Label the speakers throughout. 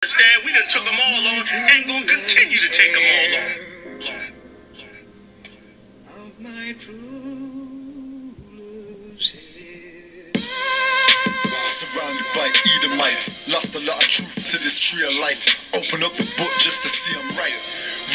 Speaker 1: Understand? We done took them all on and gonna continue to take them all on. Of my
Speaker 2: surrounded by Edomites, lost a lot of truth to this tree of life. Open up the book just to see I'm right.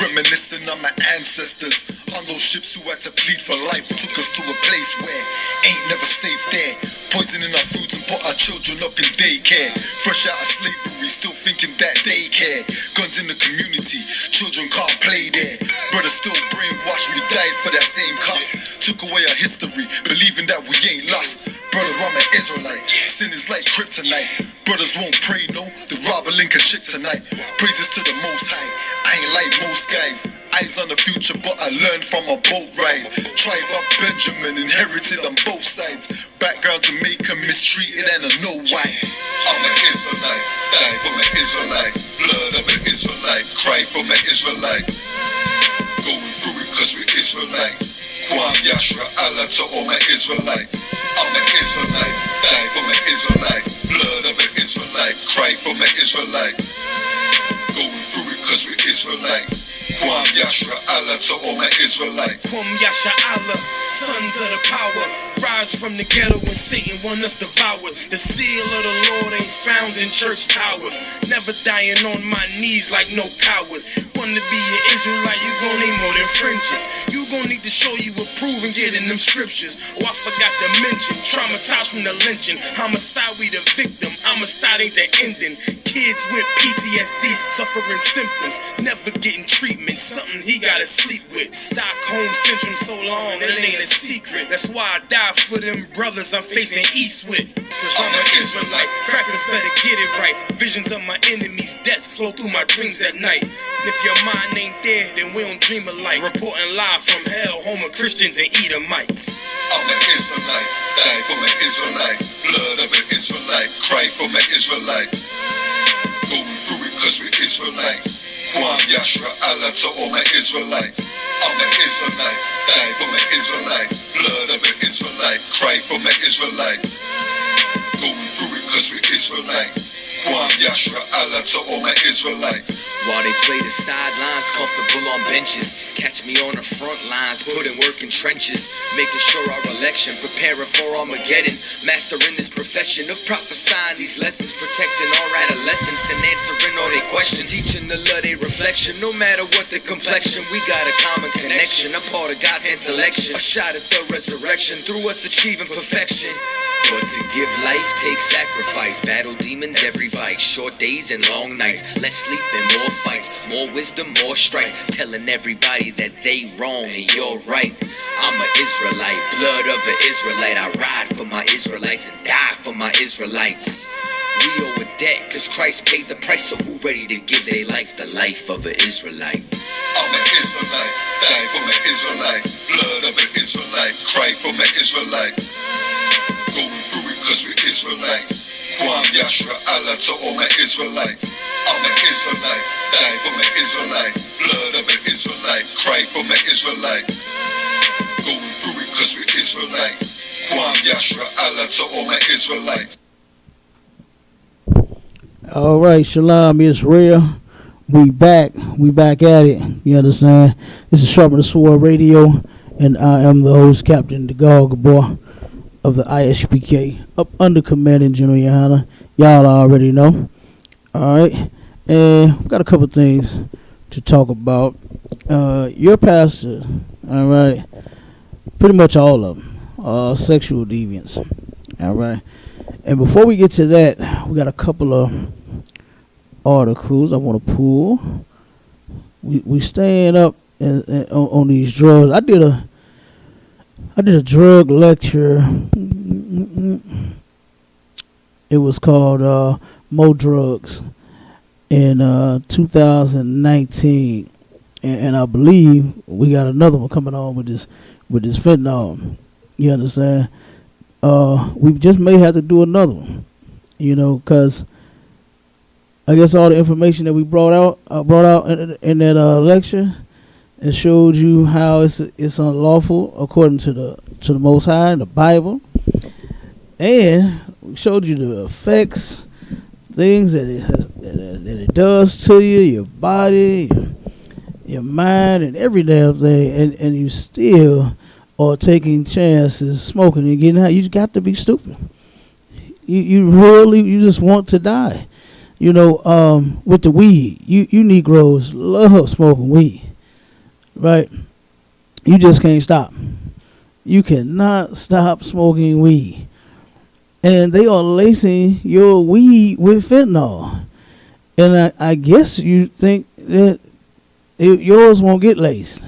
Speaker 2: Reminiscing on my ancestors, on those ships who had to plead for life. Took us to a place where ain't never safe there. Poisoning our foods and put our children up in daycare. Fresh out of slavery, still thinking that they care. Guns in the community, children can't play there. Brothers still brainwashed, we died for that same cost. Took away our history, believing that we ain't lost. Brother, I'm an Israelite, sin is like kryptonite. Brothers won't pray, no, they rather link a chick tonight. Praises to the Most High, I ain't like most guys. Eyes on the future, but I learned from a boat ride. Tribe of Benjamin, inherited on both sides. Background Jamaica, mistreated and I know why. I'm an Israelite, die for my Israelites. Blood of the Israelites, cry for my Israelites. Going through it cause we're Israelites. Kwam Yashra Allah to all my Israelites. I'm an Israelite, die for my Israelites. Blood of the Israelites, cry for my Israelites. Going through it cause we're Israelites. Kwam Yashra Allah to all my Israelites.
Speaker 3: Kwam Yasha Allah, sons of the power. Rise from the ghetto when Satan want us devoured. The seal of the Lord ain't found in church towers. Never dying on my knees like no coward. Wanna be an Israelite, you gon' need more than fringes. You gon' need to show you approve and get in them scriptures. Oh, I forgot to mention, traumatized from the lynching. Homicide, we the victim. Homicide ain't the ending. Kids with PTSD, suffering symptoms, never getting treatment. Something he gotta sleep with. Stockholm syndrome so long that it ain't a secret. That's why I die for them brothers I'm facing east with. Cause I'm an Israelite, crackers better get it right. Visions of my enemies, death flow through my dreams at night. And if your mind ain't there, then we don't dream alike. Reporting live from hell, home of Christians and Edomites.
Speaker 2: I'm an Israelite, die for my Israelites. Blood of the Israelites, cry for my Israelites. Going through it cause we're Israelites. Kwam Yashra Allah to all my Israelites. I'm an Israelite, die for my Israelites. Blood of the Israelites, cry for my Israelites. Going through it cause we're Israelites. Kwam Yashra Allah to all my Israelites.
Speaker 4: While they play the sidelines, comfortable on benches. Catch me on the front lines, putting work in trenches. Making sure our election, preparing for Armageddon. Mastering this profession of prophesying these lessons. Protecting our adolescents and answering all their questions. Teaching the love, their reflection. No matter what the complexion, we got a common connection. A part of God's hand selection. A shot at the resurrection, through us achieving perfection. But to give life takes sacrifice. Battle demons every vice. Short days and long nights. Less sleep and more fights. More wisdom, more strife. Telling everybody that they wrong and you're right. I'm an Israelite, blood of an Israelite. I ride for my Israelites and die for my Israelites. We owe a debt cause Christ paid the price. So who ready to give their life the life of an Israelite?
Speaker 2: I'm an Israelite, die for my Israelites. Blood of the Israelites, cry for my Israelites. Going through it cause we're Israelites. Kwam Yashra Allah to all my Israelites. I'm an Israelite, die for my Israelites. Blood of the Israelites, cry for my Israelites. Going through it cause we're Israelites. Kwam Yashra Allah to all my Israelites.
Speaker 5: All right, Shalom Israel. We back at it. You understand? This is Sharpen the Sword Radio, and I am the host, Captain Boy of the ISPK, up under commanding General Yohana. Y'all already know. All right, and we got a couple things to talk about. Your pastor, all right, pretty much all of them, sexual deviants. All right, and before we get to that, we got a couple of articles I want to pull. We staying up on these drugs. I did a drug lecture. It was called Mo Drugs in 2019, and I believe we got another one coming on with this fentanyl. You understand? We just may have to do another one, because I guess all the information that we brought out in that lecture, it showed you how it's unlawful according to the Most High and the Bible, and we showed you the effects, things that that it does to you, your body, your mind, and every damn thing, and you still are taking chances, smoking and getting high. You got to be stupid. You really, you just want to die. You know, with the weed, you Negroes love smoking weed, right? You just can't stop. You cannot stop smoking weed. And they are lacing your weed with fentanyl. And I guess you think that yours won't get laced.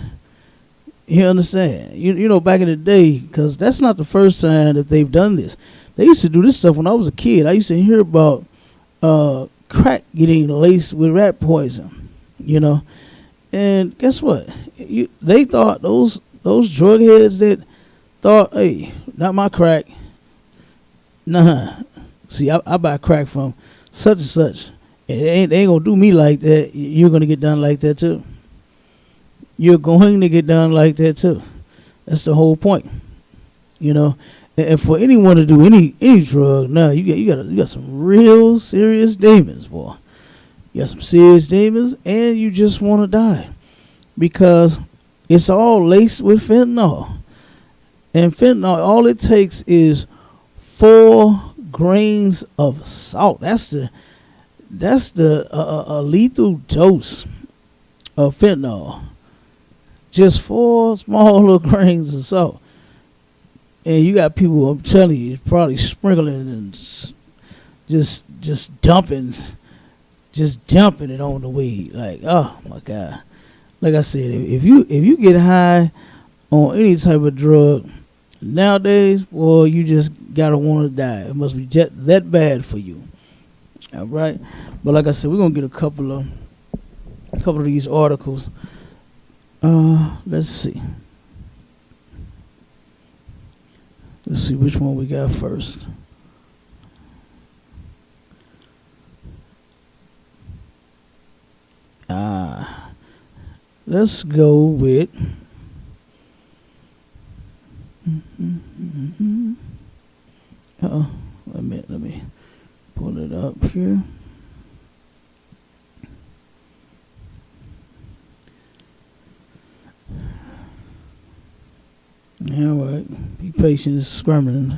Speaker 5: You understand? You know, back in the day, because that's not the first time that they've done this. They used to do this stuff when I was a kid. I used to hear about crack getting laced with rat poison, you know. And guess what? They thought, those drug heads that thought, hey, not my crack. Nah. See, I buy crack from such and such. They ain't going to do me like that. You're going to get done like that too. You're going to get done like that too. That's the whole point. You know, and for anyone to do any drug, now you got some real serious demons, boy. You got some serious demons, and you just want to die because it's all laced with fentanyl. And fentanyl, all it takes is 4 grains of salt. That's the lethal dose of fentanyl. Just 4 small little grains of salt. And you got people, I'm telling you, probably sprinkling and just dumping it on the weed. Like, oh my God. Like I said, if you get high on any type of drug nowadays, boy, you just gotta want to die. It must be that bad for you. All right. But like I said, we're gonna get a couple of these articles. Let's see. Let's see which one we got first. Let's go with let me pull it up here. All right, be patient. It's scrambling.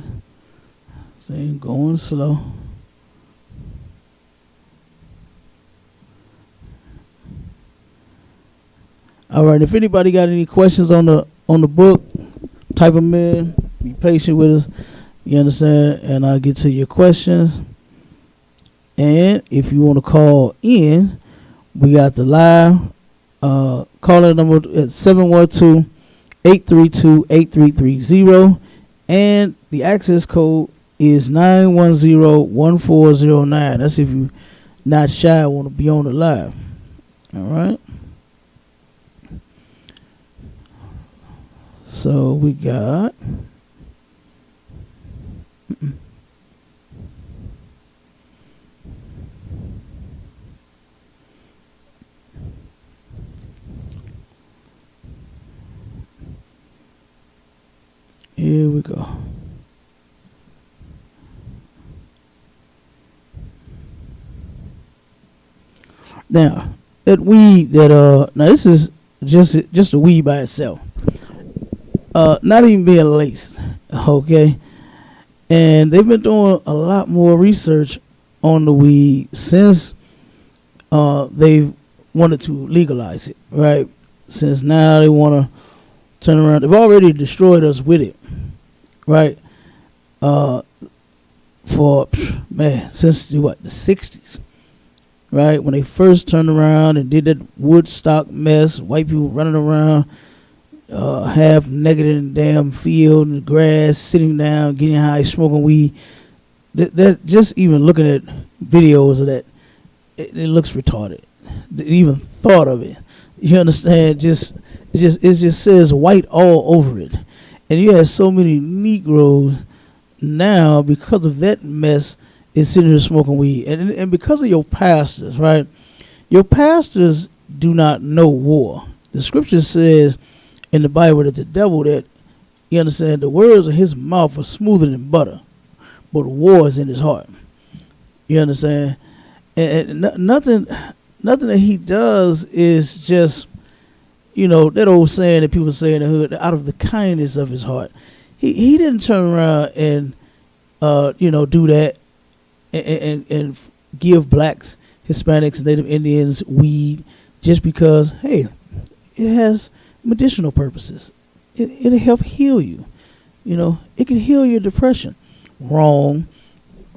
Speaker 5: Saying going slow. All right. If anybody got any questions on the book, type them in. Be patient with us. You understand? And I'll get to your questions. And if you want to call in, we got the live calling number at 712-832-8330, and the access code is 910-1409. That's if you not shy, want to be on the live. All right. So we got here we go. Now, that weed that now this is just a weed by itself. Not even being laced, okay? And they've been doing a lot more research on the weed since they've wanted to legalize it, right? Since now they want to turn around. They've already destroyed us with it, right? For, since the 60s, right? When they first turned around and did that Woodstock mess, white people running around, half naked in the damn field in the grass, sitting down, getting high, smoking weed. That just even looking at videos of that, it looks retarded. Even thought of it, you understand? It just says white all over it, and you have so many Negroes now because of that mess is sitting here smoking weed, and because of your pastors, right? Your pastors do not know war. The scripture says in the Bible that the devil, that, you understand, the words of his mouth are smoother than butter, but war is in his heart. You understand? nothing that he does is just, that old saying that people say in the hood, out of the kindness of his heart. He didn't turn around and do that and give blacks, Hispanics, Native Indians weed just because, hey, it has medicinal purposes. It'll help heal you. It can heal your depression. Wrong.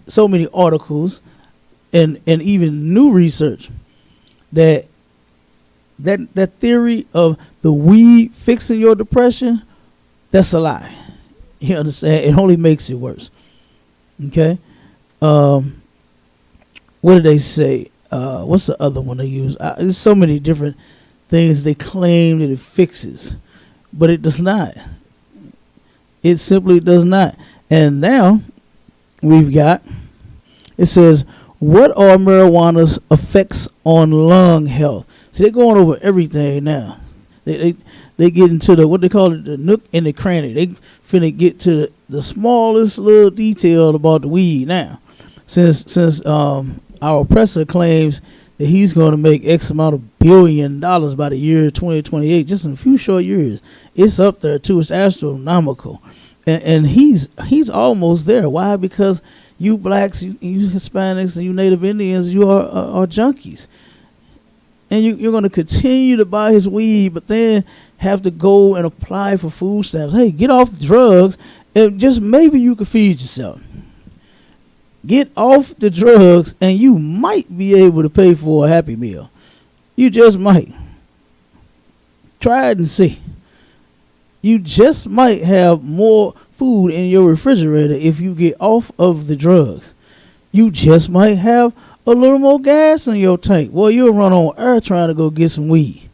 Speaker 5: So many articles and even new research that theory of the weed fixing your depression, that's a lie. You understand? It only makes it worse. Okay? What did they say? What's the other one they use? There's so many different things they claim that it fixes, but it does not. It simply does not. And now it says, what are marijuana's effects on lung health? See, they're going over everything now. They get into what they call it, the nook and the cranny. They finna get to the smallest little detail about the weed now. Since our oppressor claims that he's going to make X amount of $1 billion by the year 2028, just in a few short years. It's up there too. It's astronomical. And he's almost there. Why? Because you blacks, you Hispanics, and you Native Indians, you are junkies. And you're going to continue to buy his weed, but then have to go and apply for food stamps. Hey, get off the drugs, and just maybe you can feed yourself. Get off the drugs, and you might be able to pay for a Happy Meal. You just might. Try it and see. You just might have more food in your refrigerator if you get off of the drugs. You just might have a little more gas in your tank. Well, you'll run on air trying to go get some weed.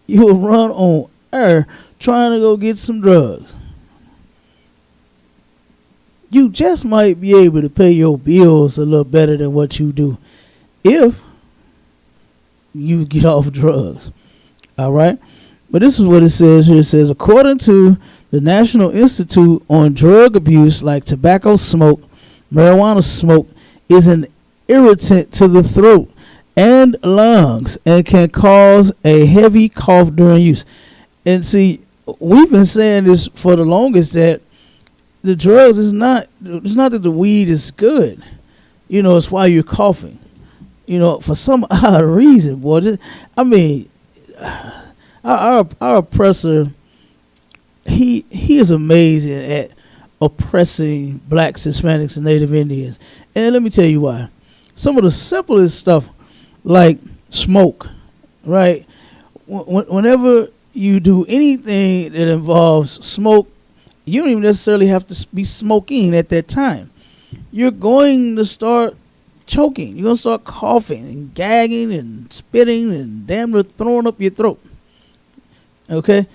Speaker 5: You'll run on air trying to go get some drugs. You just might be able to pay your bills a little better than what you do if you get off drugs. All right? But this is what it says here. It says, according to the National Institute on Drug Abuse, like tobacco smoke, marijuana smoke is an irritant to the throat and lungs and can cause a heavy cough during use. And see, we've been saying this for the longest, that the drugs it's not that the weed is good. It's why you're coughing. For some odd reason, boy. Our oppressor, he is amazing at oppressing blacks, Hispanics, and Native Indians. And let me tell you why. Some of the simplest stuff, like smoke, right? Whenever you do anything that involves smoke, you don't even necessarily have to be smoking at that time. You're going to start choking. You're going to start coughing and gagging and spitting and damn near throwing up your throat. Okay?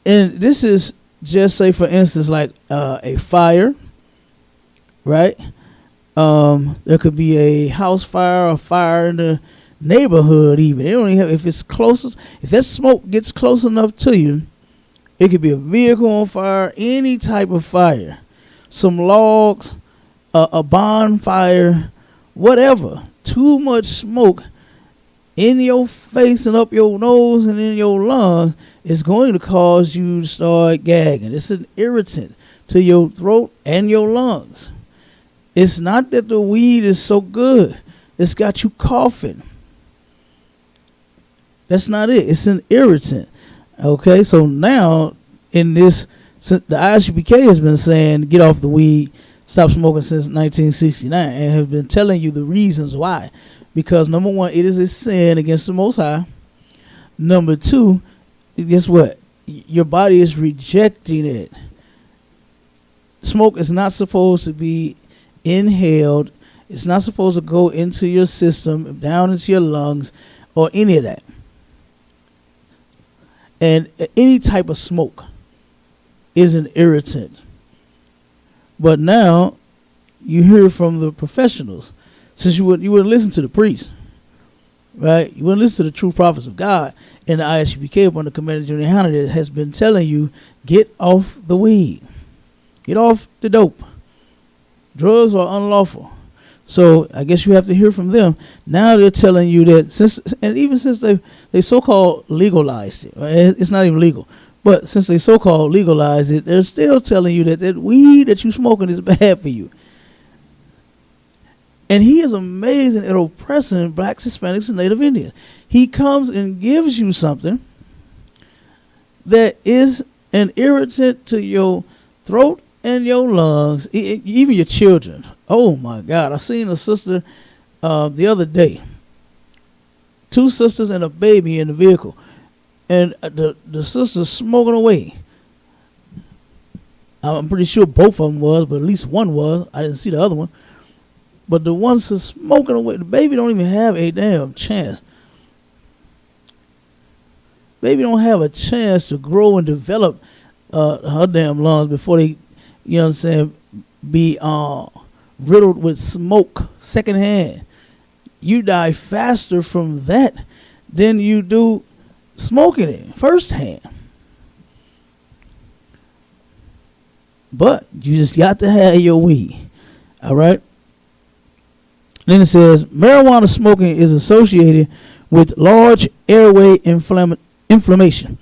Speaker 5: And this is just, say, for instance, like a fire, right? There could be a house fire, a fire in the neighborhood even. They don't even have, if that smoke gets close enough to you, it could be a vehicle on fire, any type of fire. Some logs, a bonfire, whatever. Too much smoke in your face and up your nose and in your lungs is going to cause you to start gagging. It's an irritant to your throat and your lungs. It's not that the weed is so good. It's got you coughing. That's not it. It's an irritant. Okay, so now in this, the ISUPK has been saying get off the weed, stop smoking since 1969, and have been telling you the reasons why. Because number one, it is a sin against the Most High. Number two, guess what? Your body is rejecting it. Smoke is not supposed to be inhaled. It's not supposed to go into your system, down into your lungs, or any of that. And any type of smoke is an irritant. But now you hear from the professionals. Since you wouldn't listen to the priest, right? You wouldn't listen to the true prophets of God in the ISUPK upon the Commander Junior Hanna that has been telling you, get off the weed. Get off the dope. Drugs are unlawful. So I guess you have to hear from them. Now they're telling you that since they so-called legalized it, right? It's not even legal, but since they so-called legalized it, they're still telling you that that weed that you smoking is bad for you. And he is amazing at oppressing blacks, Hispanics, and Native Indians. He comes and gives you something that is an irritant to your throat and your lungs, even your children. Oh my God! I seen a sister the other day. 2 sisters and a baby in the vehicle, and the sister smoking away. I'm pretty sure both of them was, but at least one was. I didn't see the other one. But the ones that's smoking away, the baby don't even have a damn chance. Baby don't have a chance to grow and develop her damn lungs before they, you know what I'm saying, be riddled with smoke secondhand. You die faster from that than you do smoking it firsthand. But you just got to have your weed. All right? Then it says, marijuana smoking is associated with large airway inflammation,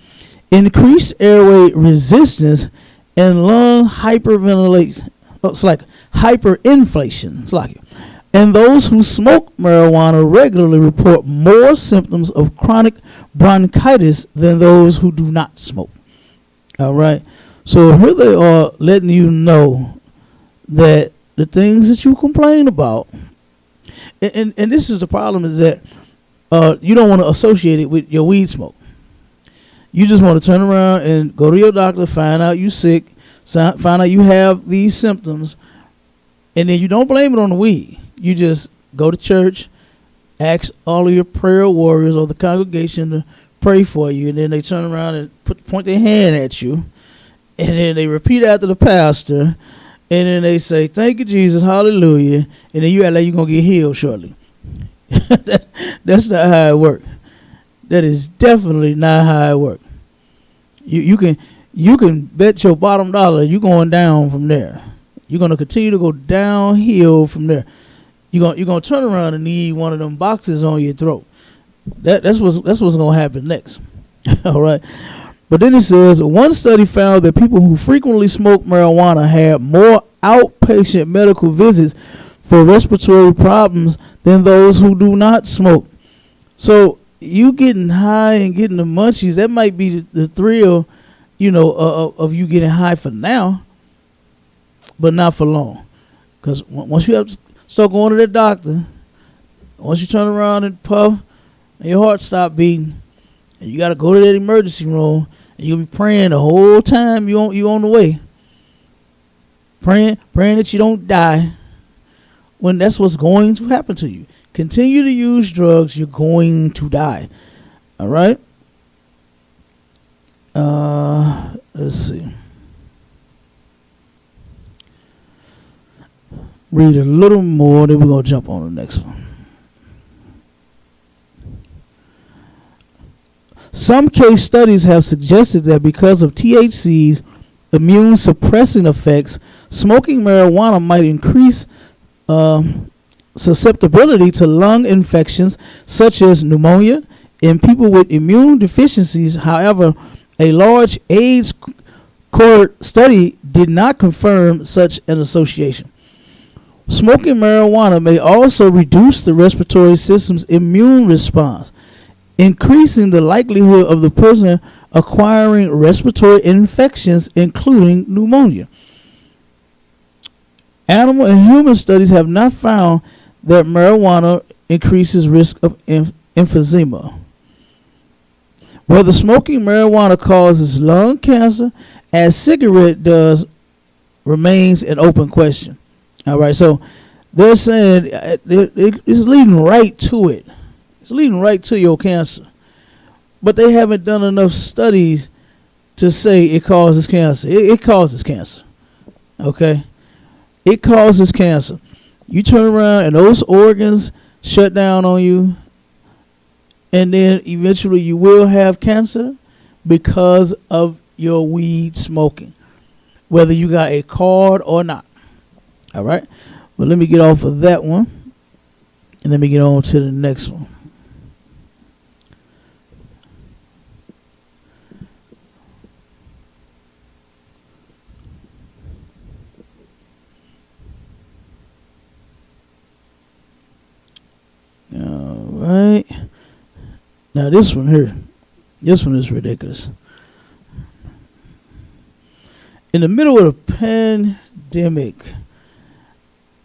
Speaker 5: increased airway resistance, and lung hyperventilation. It's like hyperinflation. It's like it. And those who smoke marijuana regularly report more symptoms of chronic bronchitis than those who do not smoke. All right. So here they are letting you know that the things that you complain about, and this is the problem, is that you don't want to associate it with your weed smoke. You just want to turn around and go to your doctor, find out you sick, find out you have these symptoms, and then you don't blame it on the weed. You just go to church, ask all of your prayer warriors or the congregation to pray for you, and then they turn around and point their hand at you, and then they repeat after the pastor, and then they say, "Thank you, Jesus, hallelujah," and then you act like you're going to get healed shortly. That's not how it works. That is definitely not how it works. You can bet your bottom dollar you're going down from there. You're going to continue to go downhill from there. You're gonna turn around and need one of them boxes on your throat. That's what's going to happen next. All right. But then it says, one study found that people who frequently smoke marijuana had more outpatient medical visits for respiratory problems than those who do not smoke. So you getting high and getting the munchies, that might be the thrill, of you getting high for now, but not for long. Because once you have to start going to the doctor, once you turn around and puff and your heart stop beating, and you got to go to that emergency room, and you'll be praying the whole time you on the way, praying that you don't die, when that's what's going to happen to you. Continue to use drugs, you're going to die. All right? Let's see. Read a little more, then we're going to jump on the next one. Some case studies have suggested that because of THC's immune suppressing effects, smoking marijuana might increase susceptibility to lung infections such as pneumonia in people with immune deficiencies. However, a large AIDS cohort study did not confirm such an association. Smoking marijuana may also reduce the respiratory system's immune response, increasing the likelihood of the person acquiring respiratory infections, including pneumonia. Animal and human studies have not found that marijuana increases risk of emphysema. Whether smoking marijuana causes lung cancer, as cigarette does, remains an open question. All right, so they're saying it's leading right to it. It's leading right to your cancer. But they haven't done enough studies to say it causes cancer. It causes cancer. Okay? It causes cancer. You turn around and those organs shut down on you, and then eventually you will have cancer because of your weed smoking, whether you got a card or not. All right? But let me get off of that one. And let me get on to the next one. All right. Now this one here. This one is ridiculous. In the middle of the pandemic,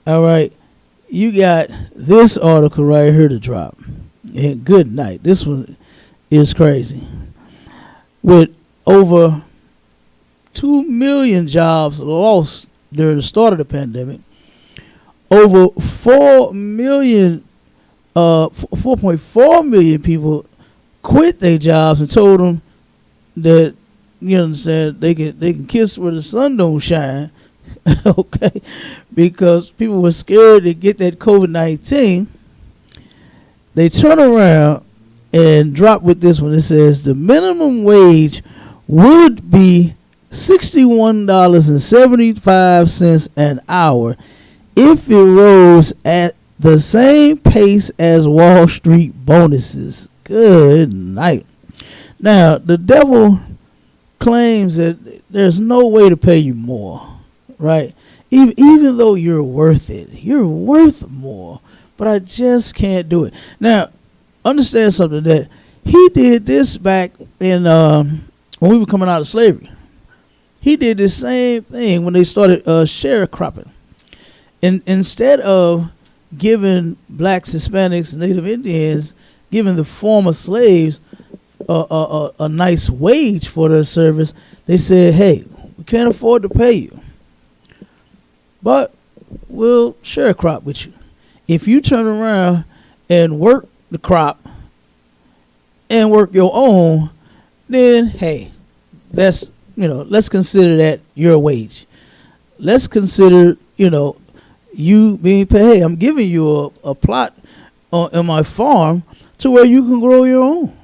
Speaker 5: all right, you got this article right here to drop. And good night. This one is crazy. With over 2 million jobs lost during the start of the pandemic, over 4 million, 4.4 million people quit their jobs and told them that, you know what I'm saying, they can kiss where the sun don't shine. Okay, because people were scared to get that COVID-19. They turn around and drop with this one. It says the minimum wage would be $61.75 an hour if it rose at the same pace as Wall Street bonuses. Good night. Now, the devil claims that there's no way to pay you more, right? Even though you're worth it. You're worth more, but I just can't do it. Now, understand something, that he did this back in when we were coming out of slavery. He did the same thing when they started sharecropping. And instead of giving blacks, Hispanics, Native Indians, giving the former slaves a nice wage for their service, they said, hey, we can't afford to pay you, but we'll share a crop with you. If you turn around and work the crop and work your own, then hey, that's, let's consider that your wage. Let's consider, you being paid. Hey, I'm giving you a plot on my farm to where you can grow your own.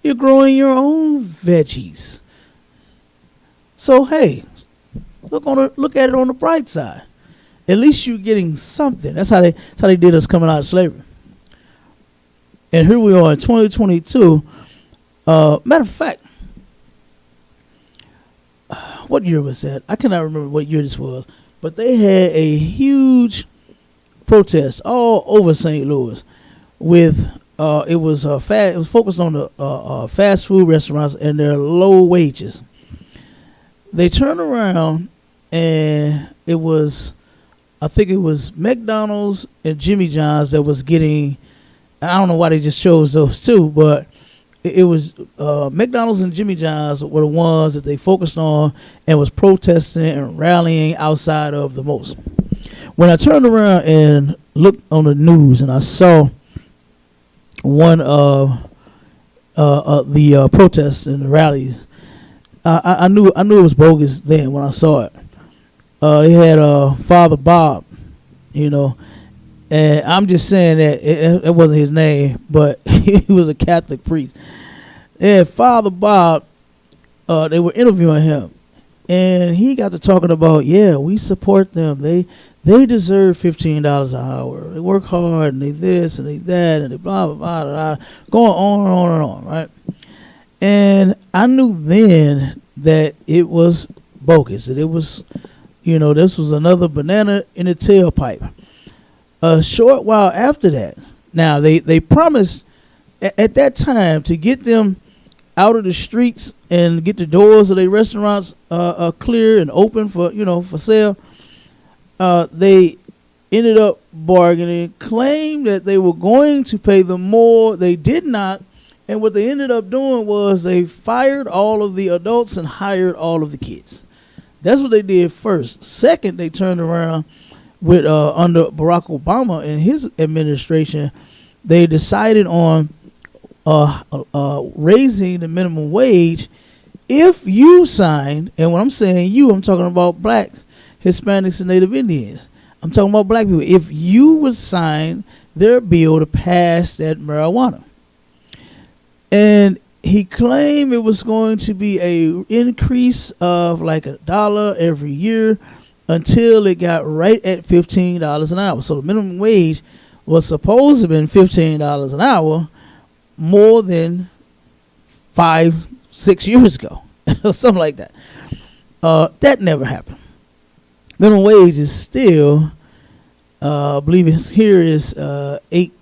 Speaker 5: You're growing your own veggies. So hey, look at it on the bright side. At least you're getting something. That's how they did us coming out of slavery. And here we are in 2022. Matter of fact, what year was that? I cannot remember what year this was, but they had a huge protest all over St. Louis with it was focused on the fast food restaurants and their low wages. They turned around and I think it was McDonald's and Jimmy John's that was getting, I don't know why they just chose those two, but it was McDonald's and Jimmy John's were the ones that they focused on and was protesting and rallying outside of the most. When I turned around and looked on the news and I saw one of the protests and the rallies, I knew it was bogus then when I saw it. They had Father Bob, and I'm just saying that it wasn't his name, but he was a Catholic priest. And Father Bob, they were interviewing him, and he got to talking about, yeah, we support them. They deserve $15 an hour. They work hard, and they this and they that, and they blah blah blah, blah, blah, going on and on and on, right? And I knew then that it was bogus. That it was, this was another banana in a tailpipe. A short while after that, now they promised at that time to get them out of the streets and get the doors of their restaurants clear and open for for sale. They ended up bargaining, claimed that they were going to pay them more. They did not. And what they ended up doing was they fired all of the adults and hired all of the kids. That's what they did first. Second, they turned around with under Barack Obama and his administration, they decided on raising the minimum wage if you signed, and when I'm saying you, I'm talking about blacks, Hispanics, and Native Indians. I'm talking about black people. If you would sign their bill to pass that marijuana. And he claimed it was going to be a increase of like $1 every year until it got right at $15 an hour. So the minimum wage was supposed to have been $15 an hour more than 5-6 years ago, something like that. That never happened. Minimum wage is still, I believe it's here is $8.50,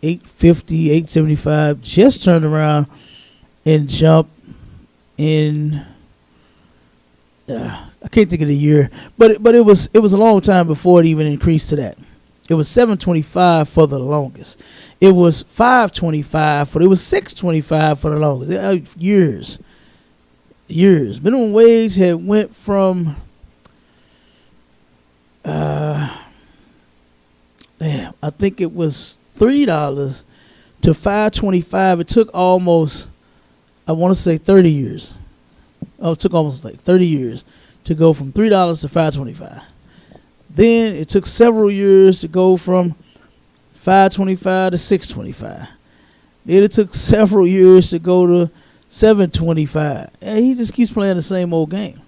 Speaker 5: $8.75. Just turned around and jumped in. I can't think of the year, but it was a long time before it even increased to that. It was $7.25 for the longest. It was $5.25 it was $6.25 for the longest. Years. Minimum wage had went from I think it was $3 to $5.25. It took almost, I want to say 30 years. Oh, it took almost like 30 years to go from $3 to $5.25. Then it took several years to go from $5.25 to $6.25. Then it took several years to go to $7.25. And he just keeps playing the same old game.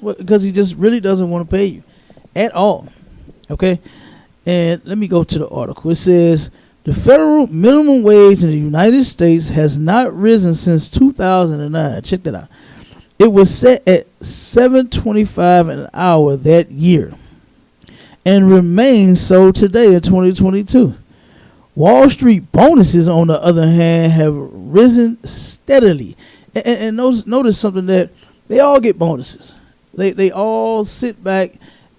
Speaker 5: Because he just really doesn't want to pay you at all. Okay? And let me go to the article. It says, the federal minimum wage in the United States has not risen since 2009. Check that out. It was set at $7.25 an hour that year and remains so today in 2022. Wall Street bonuses, on the other hand, have risen steadily. And notice something, that they all get bonuses. They all sit back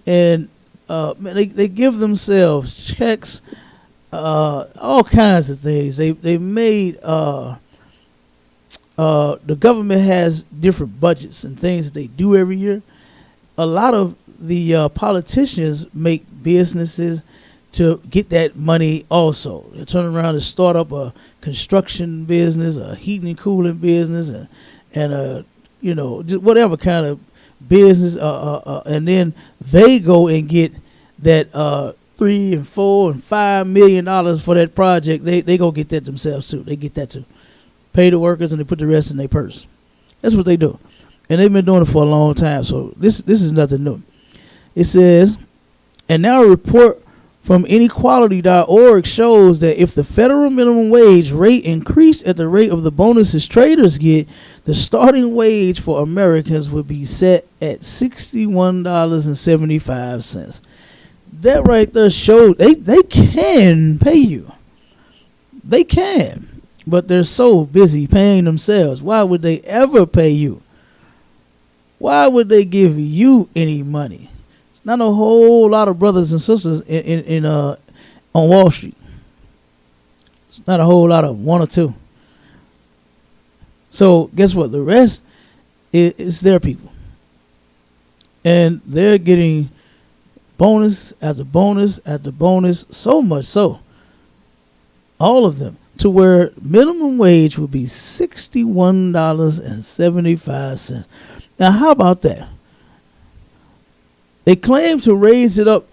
Speaker 5: and they give themselves checks, all kinds of things. They made the government has different budgets and things that they do every year. A lot of the politicians make businesses to get that money also. They turn around and start up a construction business, a heating and cooling business, and a, just whatever kind of business. And then they go and get that $3 and $4 and $5 million for that project. They go get that themselves too. They get that too. Pay the workers and they put the rest in their purse. That's what they do. And they've been doing it for a long time. So this is nothing new. It says, and now a report from inequality.org shows that if the federal minimum wage rate increased at the rate of the bonuses traders get, the starting wage for Americans would be set at $61.75. That right there shows they can pay you. They can. But they're so busy paying themselves. Why would they ever pay you? Why would they give you any money? It's not a whole lot of brothers and sisters on Wall Street. It's not a whole lot of one or two. So guess what? The rest is their people. And they're getting bonus after bonus after bonus, so much so. All of them. To where minimum wage would be $61.75. Now, how about that? They claim to raise it up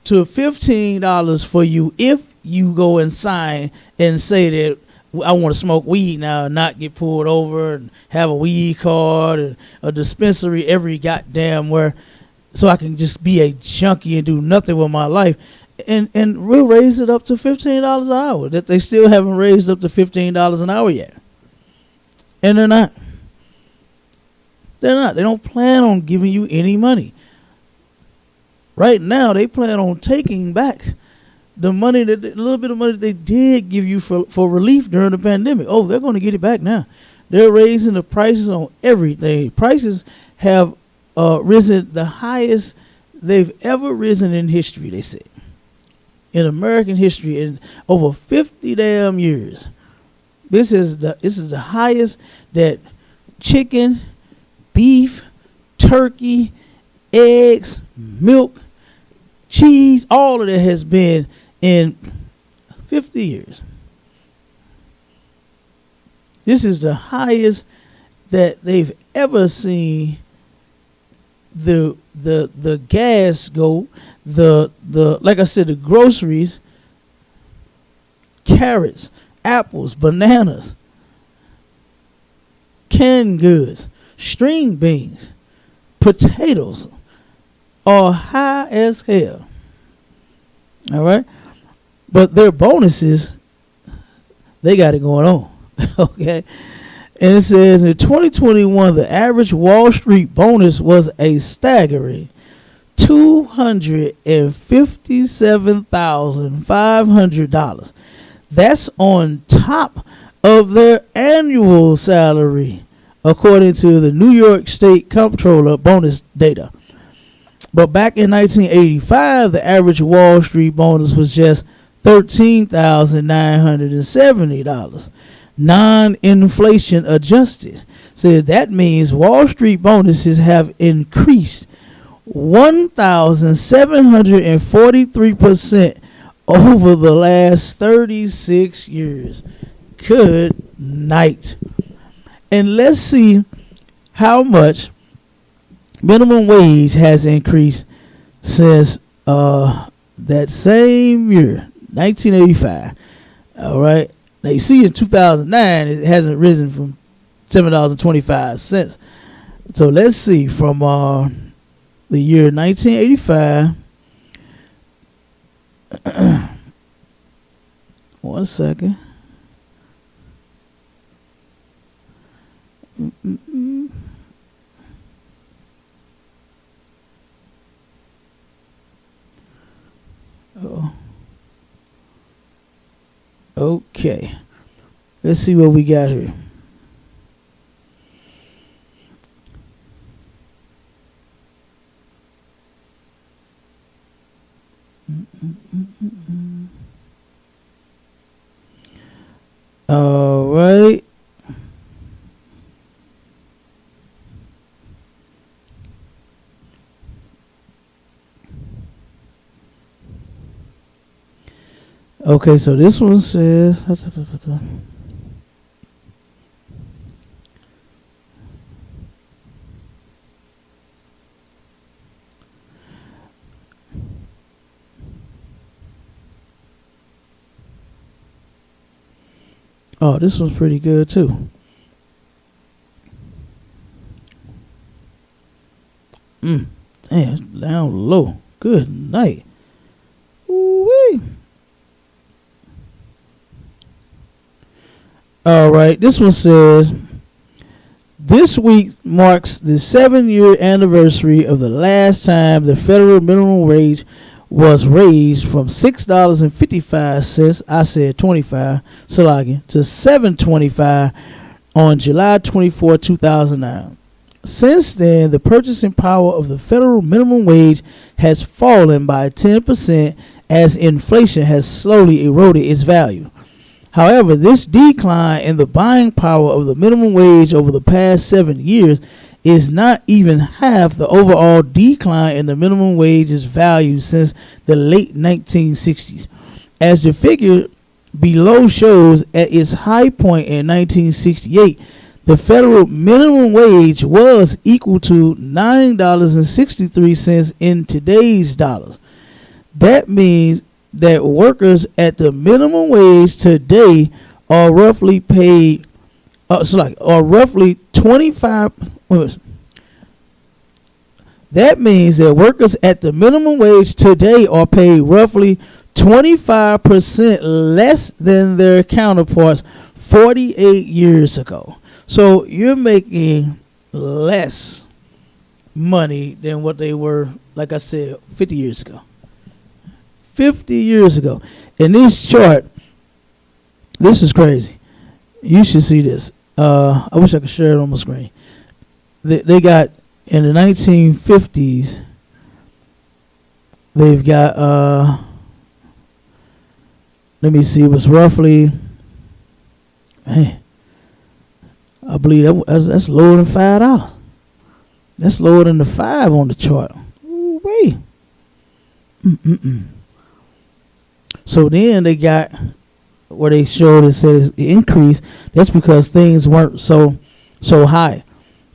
Speaker 5: to $15 for you if you go and sign and say that I want to smoke weed now and not get pulled over and have a weed card and a dispensary every goddamn where, so I can just be a junkie and do nothing with my life. And we'll raise it up to $15 an hour. That they still haven't raised up to $15 an hour yet. And they're not. They're not. They don't plan on giving you any money. Right now, they plan on taking back the money, a little bit of money that they did give you for relief during the pandemic. Oh, they're going to get it back now. They're raising the prices on everything. Prices have risen the highest they've ever risen in history, they say. In American history, in over 50 damn years. This is the highest that chicken, beef, turkey, eggs, milk, cheese, all of that has been in 50 years. This is the highest that they've ever seen the gas go, the like I said, the groceries, carrots, apples, bananas, canned goods, string beans, potatoes, are high as hell. All right, but their bonuses, they got it going on. Okay, and it says in 2021 the average Wall Street bonus was a staggering $257,500. That's on top of their annual salary, according to the New York State Comptroller bonus data. But back in 1985, the average Wall Street bonus was just $13,970, non-inflation adjusted. So that means Wall Street bonuses have increased 1,743% over the last 36 years. Good night. And let's see how much minimum wage has increased since that same year, 1985. All right. Now you see in 2009 it hasn't risen from $7.25. So let's see from the year 1985. One second. Oh. Okay. Let's see what we got here. All right. Okay, so this one says oh, this one's pretty good too. Damn, it's down low. Good night. Ooh-wee. All right, this one says, this week marks the 7-year anniversary of the last time the federal minimum wage was raised from $6.55, I said 25, Salagian, to $7.25 on July 24, 2009. Since then, the purchasing power of the federal minimum wage has fallen by 10% as inflation has slowly eroded its value. However, this decline in the buying power of the minimum wage over the past 7 years is not even half the overall decline in the minimum wage's value since the late 1960s. As the figure below shows, at its high point in 1968, the federal minimum wage was equal to $9.63 in today's dollars. That means that workers at the minimum wage today are roughly paid, roughly 25. That means that workers at the minimum wage today are paid roughly 25% less than their counterparts 48 years ago. So you're making less money than what they were, like I said, 50 years ago. 50 years ago. In this chart, this is crazy. You should see this. I wish I could share it on my screen. They got, in the 1950s, they've got, let me see, it was roughly, man, I believe that's lower than $5. That's lower than the 5 on the chart. Ooh, wait. So then they got where they showed it says the increase. That's because things weren't so high.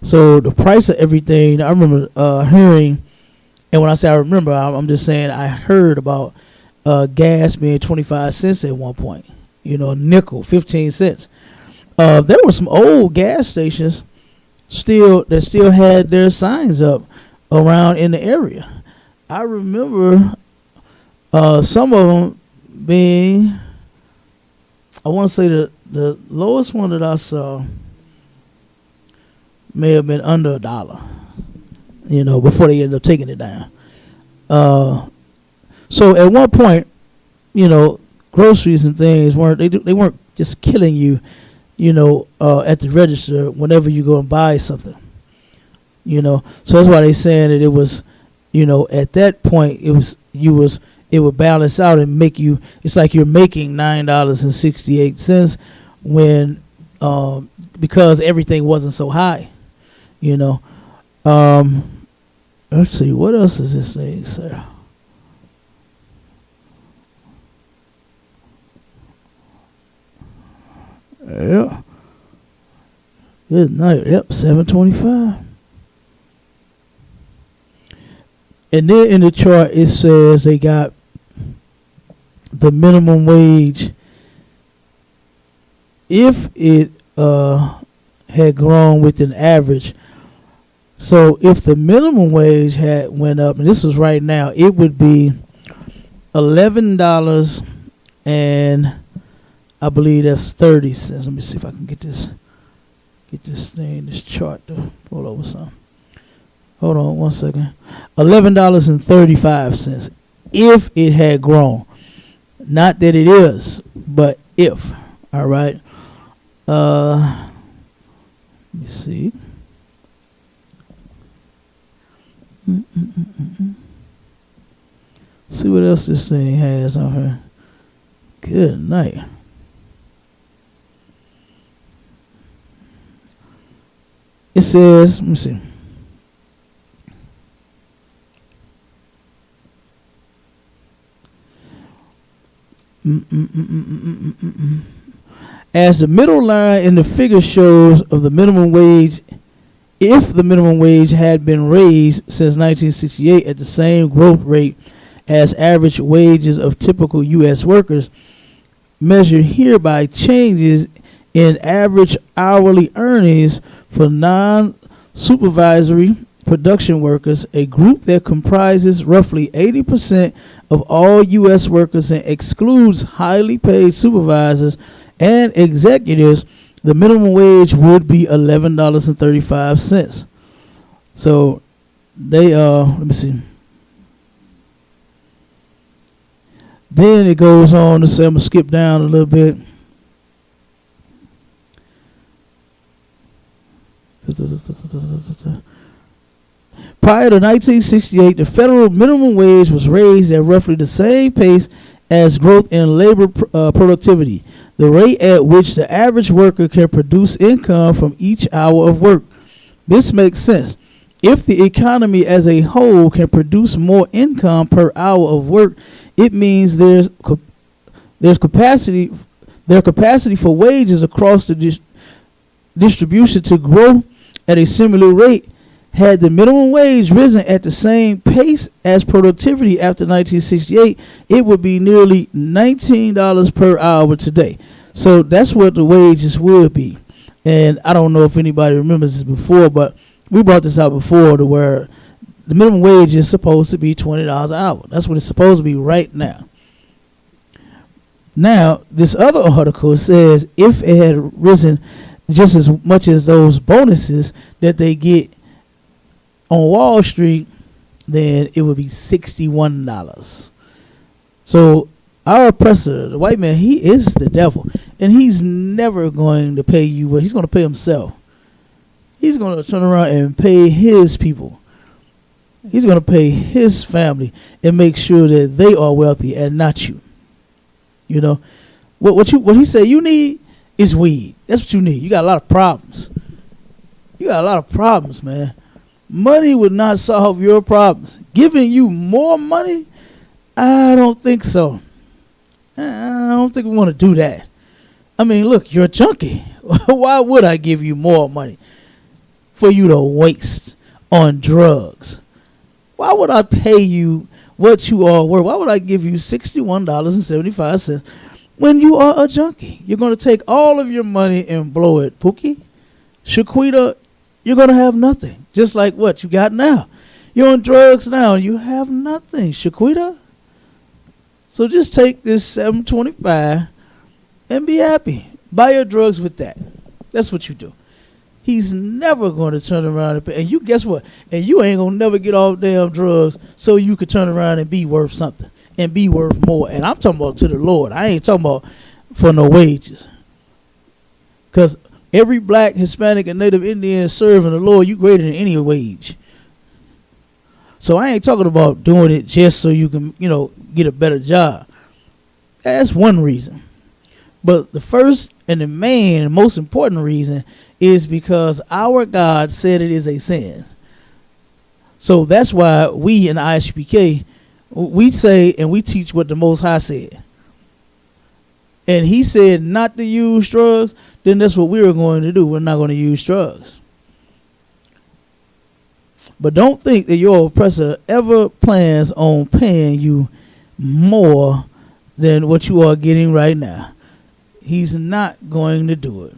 Speaker 5: So the price of everything, I remember hearing, and when I say I remember, I'm just saying I heard about gas being 25 cents at one point. You know, nickel, 15 cents. There were some old gas stations still had their signs up around in the area. I remember some of them being, I want to say the lowest one that I saw may have been under $1, before they ended up taking it down. So at one point, groceries and things they weren't just killing you, at the register whenever you go and buy something. So that's why they saying that it was, at that point it would balance out and make you, it's like you're making $9.68 when because everything wasn't so high. Let's see, what else does this thing say? Yeah. Good night. Yep, 7:25. And then in the chart it says they got the minimum wage. If it had grown with an average, so if the minimum wage had went up, and this was right now, it would be $11 and I believe that's 30 cents. Let me see if I can get this chart to roll over some. Hold on 1 second. $11.35 if it had grown. Not that it is, but if. All right. Let me see. See what else this thing has on her. Good night. It says, let me see. As the middle line in the figure shows of the minimum wage, if the minimum wage had been raised since 1968 at the same growth rate as average wages of typical U.S. workers, measured here by changes in average hourly earnings for non-supervisory production workers, a group that comprises roughly 80% of all U.S. workers and excludes highly paid supervisors and executives, the minimum wage would be $11.35. So they let me see. Then it goes on to say, I'm gonna skip down a little bit. Prior to 1968, the federal minimum wage was raised at roughly the same pace as growth in labor productivity, the rate at which the average worker can produce income from each hour of work. This makes sense. If the economy as a whole can produce more income per hour of work, it means there's capacity for wages across the distribution to grow at a similar rate. Had the minimum wage risen at the same pace as productivity after 1968, it would be nearly $19 per hour today. So that's what the wages would be. And I don't know if anybody remembers this before, but we brought this out before, to where the minimum wage is supposed to be $20 an hour. That's what it's supposed to be right now. Now, this other article says if it had risen just as much as those bonuses that they get on Wall Street, then it would be $61. So our oppressor, the white man, he is the devil, and he's never going to pay you what he's going to pay himself. He's going to turn around and pay his people. He's going to pay his family and make sure that they are wealthy and not you. You know what he said you need is weed. That's what you need. You got a lot of problems. You got a lot of problems, man. Money would not solve your problems. Giving you more money, I don't think so. I don't think we want to do that. I mean, look, you're a junkie. Why would I give you more money for you to waste on drugs? Why would I pay you what you are worth? Why would I give you $61.75 when you are a junkie? You're going to take all of your money and blow it, Pookie. Shaquita, you're going to have nothing. Just like what you got now. You're on drugs now. You have nothing, Shaquita. So just take this 725 and be happy. Buy your drugs with that. That's what you do. He's never going to turn around and pay. And you guess what? And you ain't going to never get off damn drugs so you could turn around and be worth something and be worth more. And I'm talking about to the Lord. I ain't talking about for no wages. Because every black, Hispanic, and Native Indian serving the Lord, you greater than any wage. So I ain't talking about doing it just so you can, get a better job. That's one reason. But the first and the main and most important reason is because our God said it is a sin. So that's why we in the ISPK, we say and we teach what the Most High said. And he said not to use drugs, then that's what we're going to do. We're not going to use drugs. But don't think that your oppressor ever plans on paying you more than what you are getting right now. He's not going to do it.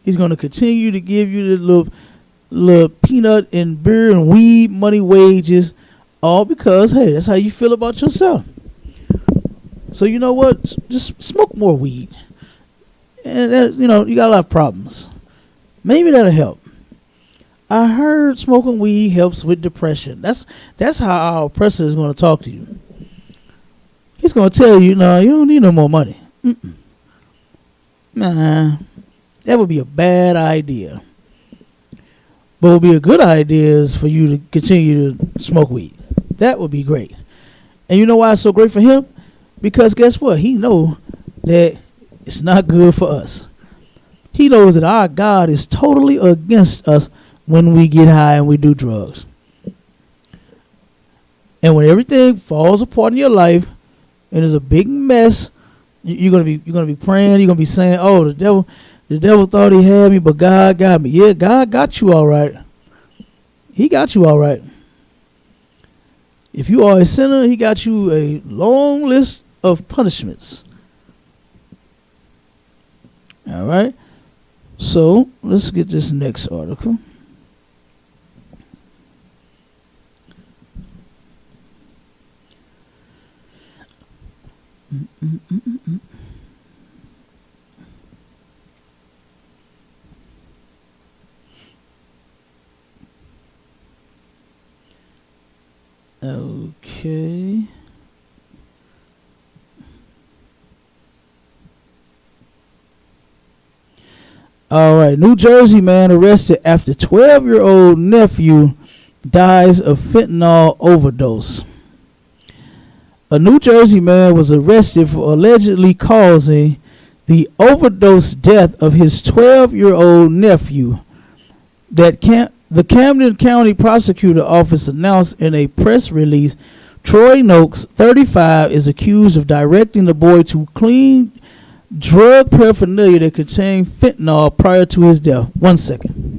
Speaker 5: He's going to continue to give you the little peanut and beer and weed money wages, all because, hey, that's how you feel about yourself. So you know what? Just smoke more weed. And that, you got a lot of problems. Maybe that'll help. I heard smoking weed helps with depression. That's how our oppressor is going to talk to you. He's going to tell you, no, you don't need no more money. Nah, that would be a bad idea. But it would be a good idea is for you to continue to smoke weed. That would be great. And you know why it's so great for him? Because guess what? He knows that it's not good for us. He knows that our God is totally against us when we get high and we do drugs. And when everything falls apart in your life and is a big mess, you're gonna be praying. You're gonna be saying, "Oh, the devil thought he had me, but God got me." Yeah, God got you all right. He got you all right. If you are a sinner, he got you a long list of punishments. All right. So let's get this next article. Okay. All right. New Jersey man arrested after 12-year-old nephew dies of fentanyl overdose. A New Jersey man was arrested for allegedly causing the overdose death of his 12-year-old nephew. The Camden County Prosecutor Office announced in a press release, Troy Noakes, 35, is accused of directing the boy to clean drug paraphernalia that contained fentanyl prior to his death. 1 second.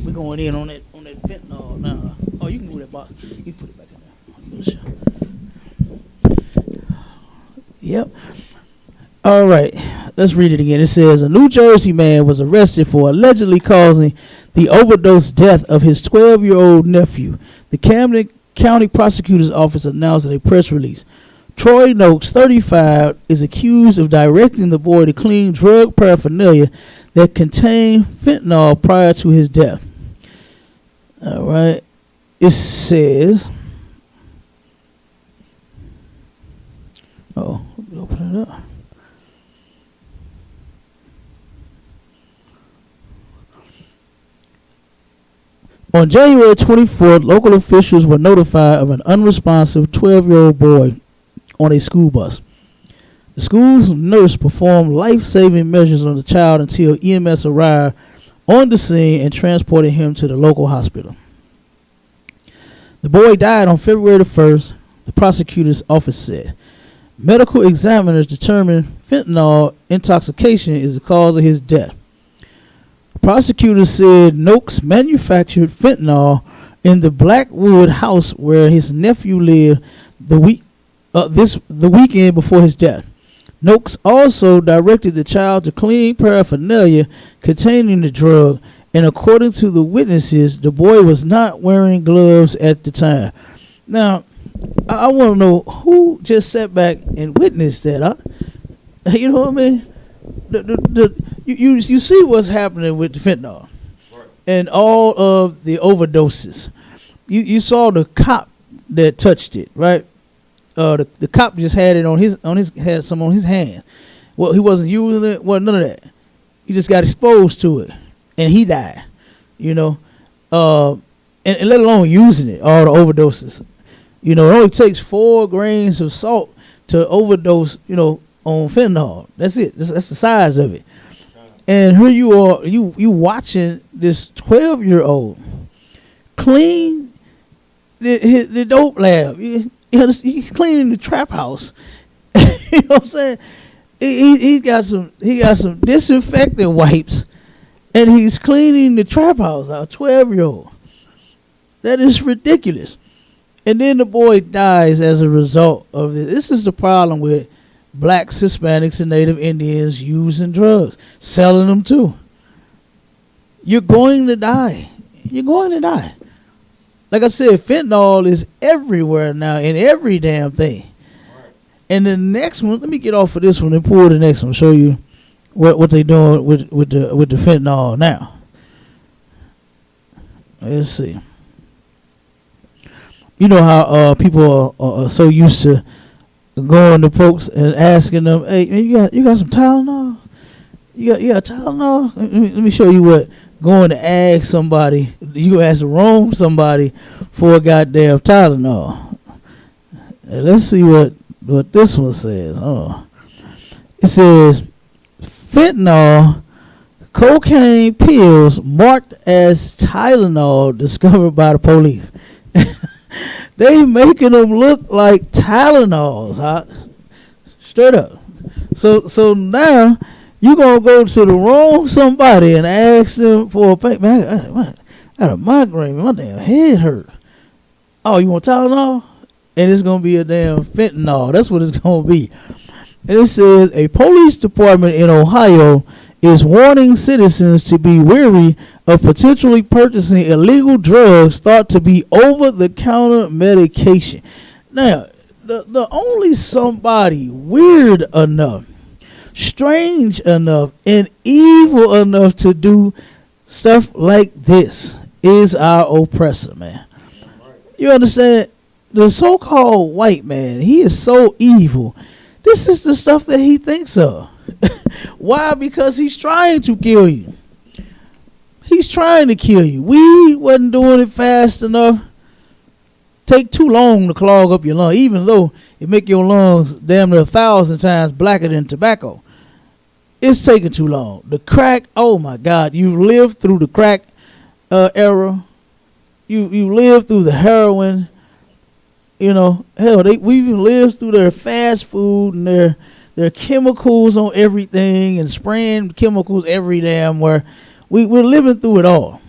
Speaker 5: We're going in on that fentanyl now. Oh, you can move that box. You put it back in there. Yep. All right. Let's read it again. It says, a New Jersey man was arrested for allegedly causing the overdose death of his 12-year-old nephew. The Camden County Prosecutor's Office announced in a press release. Troy Noakes, 35, is accused of directing the boy to clean drug paraphernalia that contained fentanyl prior to his death. All right. It says, let me open it up. On January 24th, local officials were notified of an unresponsive 12-year-old boy on a school bus. The school's nurse performed life-saving measures on the child until EMS arrived on the scene and transported him to the local hospital. The boy died on February the 1st, the prosecutor's office said. Medical examiners determined fentanyl intoxication is the cause of his death. Prosecutors said Noakes manufactured fentanyl in the Blackwood house where his nephew lived the weekend before his death. Noakes also directed the child to clean paraphernalia containing the drug, and according to the witnesses, the boy was not wearing gloves at the time. Now, I want to know who just sat back and witnessed that. Huh? You know what I mean? You see what's happening with the fentanyl and all of the overdoses. You saw the cop that touched it, right? The cop just had it had some on his hand. Well, he wasn't using it. Well, none of that. He just got exposed to it, and he died. You know, and let alone using it, all the overdoses. You know, it only takes 4 grains of salt to overdose. You know, on fentanyl. That's it. That's the size of it. And here you are, you watching this 12-year-old clean the dope lab. He's cleaning the trap house. You know what I'm saying? He got some disinfectant wipes, and he's cleaning the trap house. A 12-year-old. That is ridiculous. And then the boy dies as a result of this. This is the problem with blacks, Hispanics, and Native Indians using drugs, selling them too. You're going to die. You're going to die. Like I said, fentanyl is everywhere now in every damn thing. Right. And the next one, let me get off of this one and pull the next one, show you what they're doing with the fentanyl now. Let's see. You know how people are so used to going to folks and asking them, "Hey, you got some Tylenol? You got Tylenol?" Let me show you what going to ask somebody. You ask the wrong somebody for a goddamn Tylenol. And let's see what this one says. Oh, it says fentanyl cocaine pills marked as Tylenol discovered by the police. They making them look like Tylenols, huh? Straight up. So now you gonna go to the wrong somebody and ask them for a payment. Man, I got a migraine. My damn head hurt. Oh, you want Tylenol? And it's gonna be a damn fentanyl. That's what it's gonna be. And it says a police department in Ohio is warning citizens to be wary of potentially purchasing illegal drugs thought to be over-the-counter medication. Now, the only somebody weird enough, strange enough, and evil enough to do stuff like this is our oppressor, man. You understand? The so-called white man, he is so evil. This is the stuff that he thinks of. Why? Because he's trying to kill you. He's trying to kill you. We wasn't doing it fast enough. Take too long to clog up your lungs, even though it make your lungs damn near 1,000 times blacker than tobacco. It's taking too long. The crack, oh my God, you lived through the crack era. You lived through the heroin. You know, hell, we even lived through their fast food and their chemicals on everything and spraying chemicals every damn where. We're living through it all.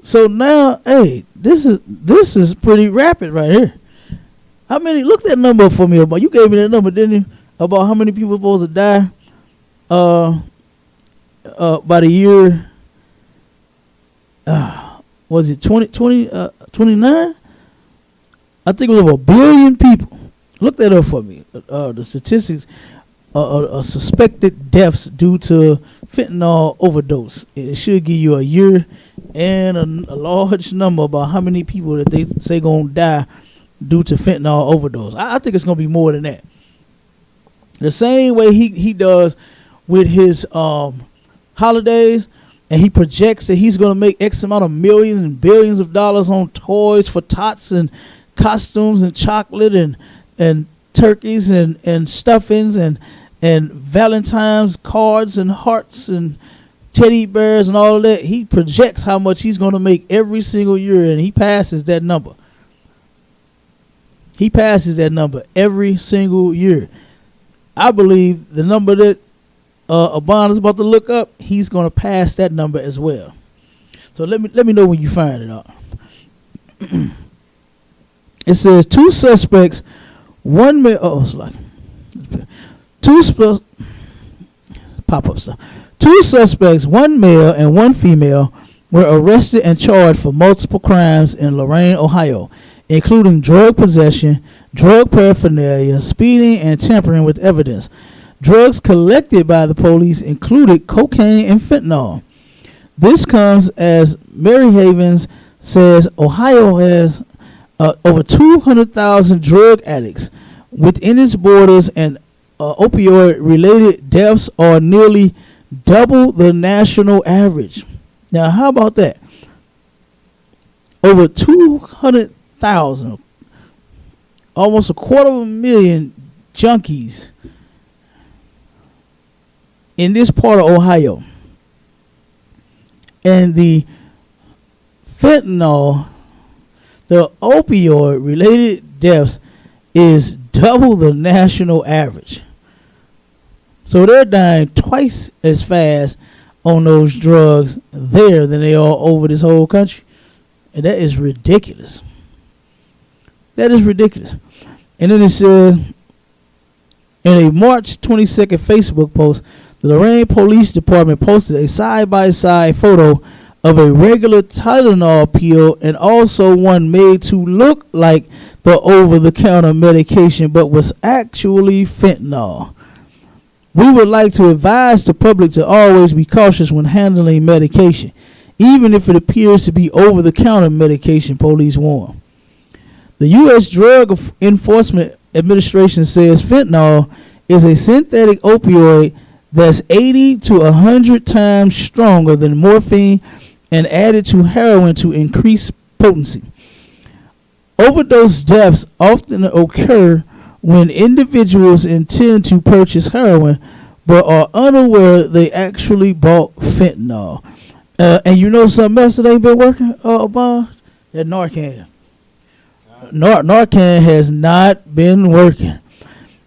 Speaker 5: So now, hey, this is pretty rapid right here. How many? Look that number for me. About you gave me that number, didn't you? About how many people are supposed to die? By the year. Was it 29? I think it was over 1 billion people. Look that up for me. The statistics. Suspected deaths due to fentanyl overdose. It should give you a year and a large number about how many people that they say gonna die due to fentanyl overdose. I think it's gonna be more than that. The same way he does with his holidays, and he projects that he's gonna make X amount of millions and billions of dollars on toys for tots and costumes and chocolate and turkeys and stuffings and Valentine's cards and hearts and teddy bears and all of that. He projects how much he's going to make every single year, and he passes that number. He passes that number every single year. I believe the number that Abon is about to look up, he's going to pass that number as well. So let me know when you find it out. It says two suspects, one male. Oh, it's like pop-up stuff. Two suspects, one male and one female, were arrested and charged for multiple crimes in Lorain, Ohio, including drug possession, drug paraphernalia, speeding, and tampering with evidence. Drugs collected by the police included cocaine and fentanyl. This comes as Mary Havens says Ohio has over 200,000 drug addicts within its borders, and opioid-related deaths are nearly double the national average. Now, how about that? Over 200,000, almost 250,000 junkies in this part of Ohio. And the fentanyl, the opioid-related deaths is double the national average. So they're dying twice as fast on those drugs there than they are over this whole country. And that is ridiculous. That is ridiculous. And then it says, in a March 22nd Facebook post, the Lorain Police Department posted a side-by-side photo of a regular Tylenol pill and also one made to look like the over-the-counter medication but was actually fentanyl. We would like to advise the public to always be cautious when handling medication, even if it appears to be over-the-counter medication, police warn. The U.S. Drug Enforcement Administration says fentanyl is a synthetic opioid that's 80 to 100 times stronger than morphine and added to heroin to increase potency. Overdose deaths often occur when individuals intend to purchase heroin but are unaware they actually bought fentanyl. And you know something else that ain't been working, Obama? That Narcan. Narcan has not been working.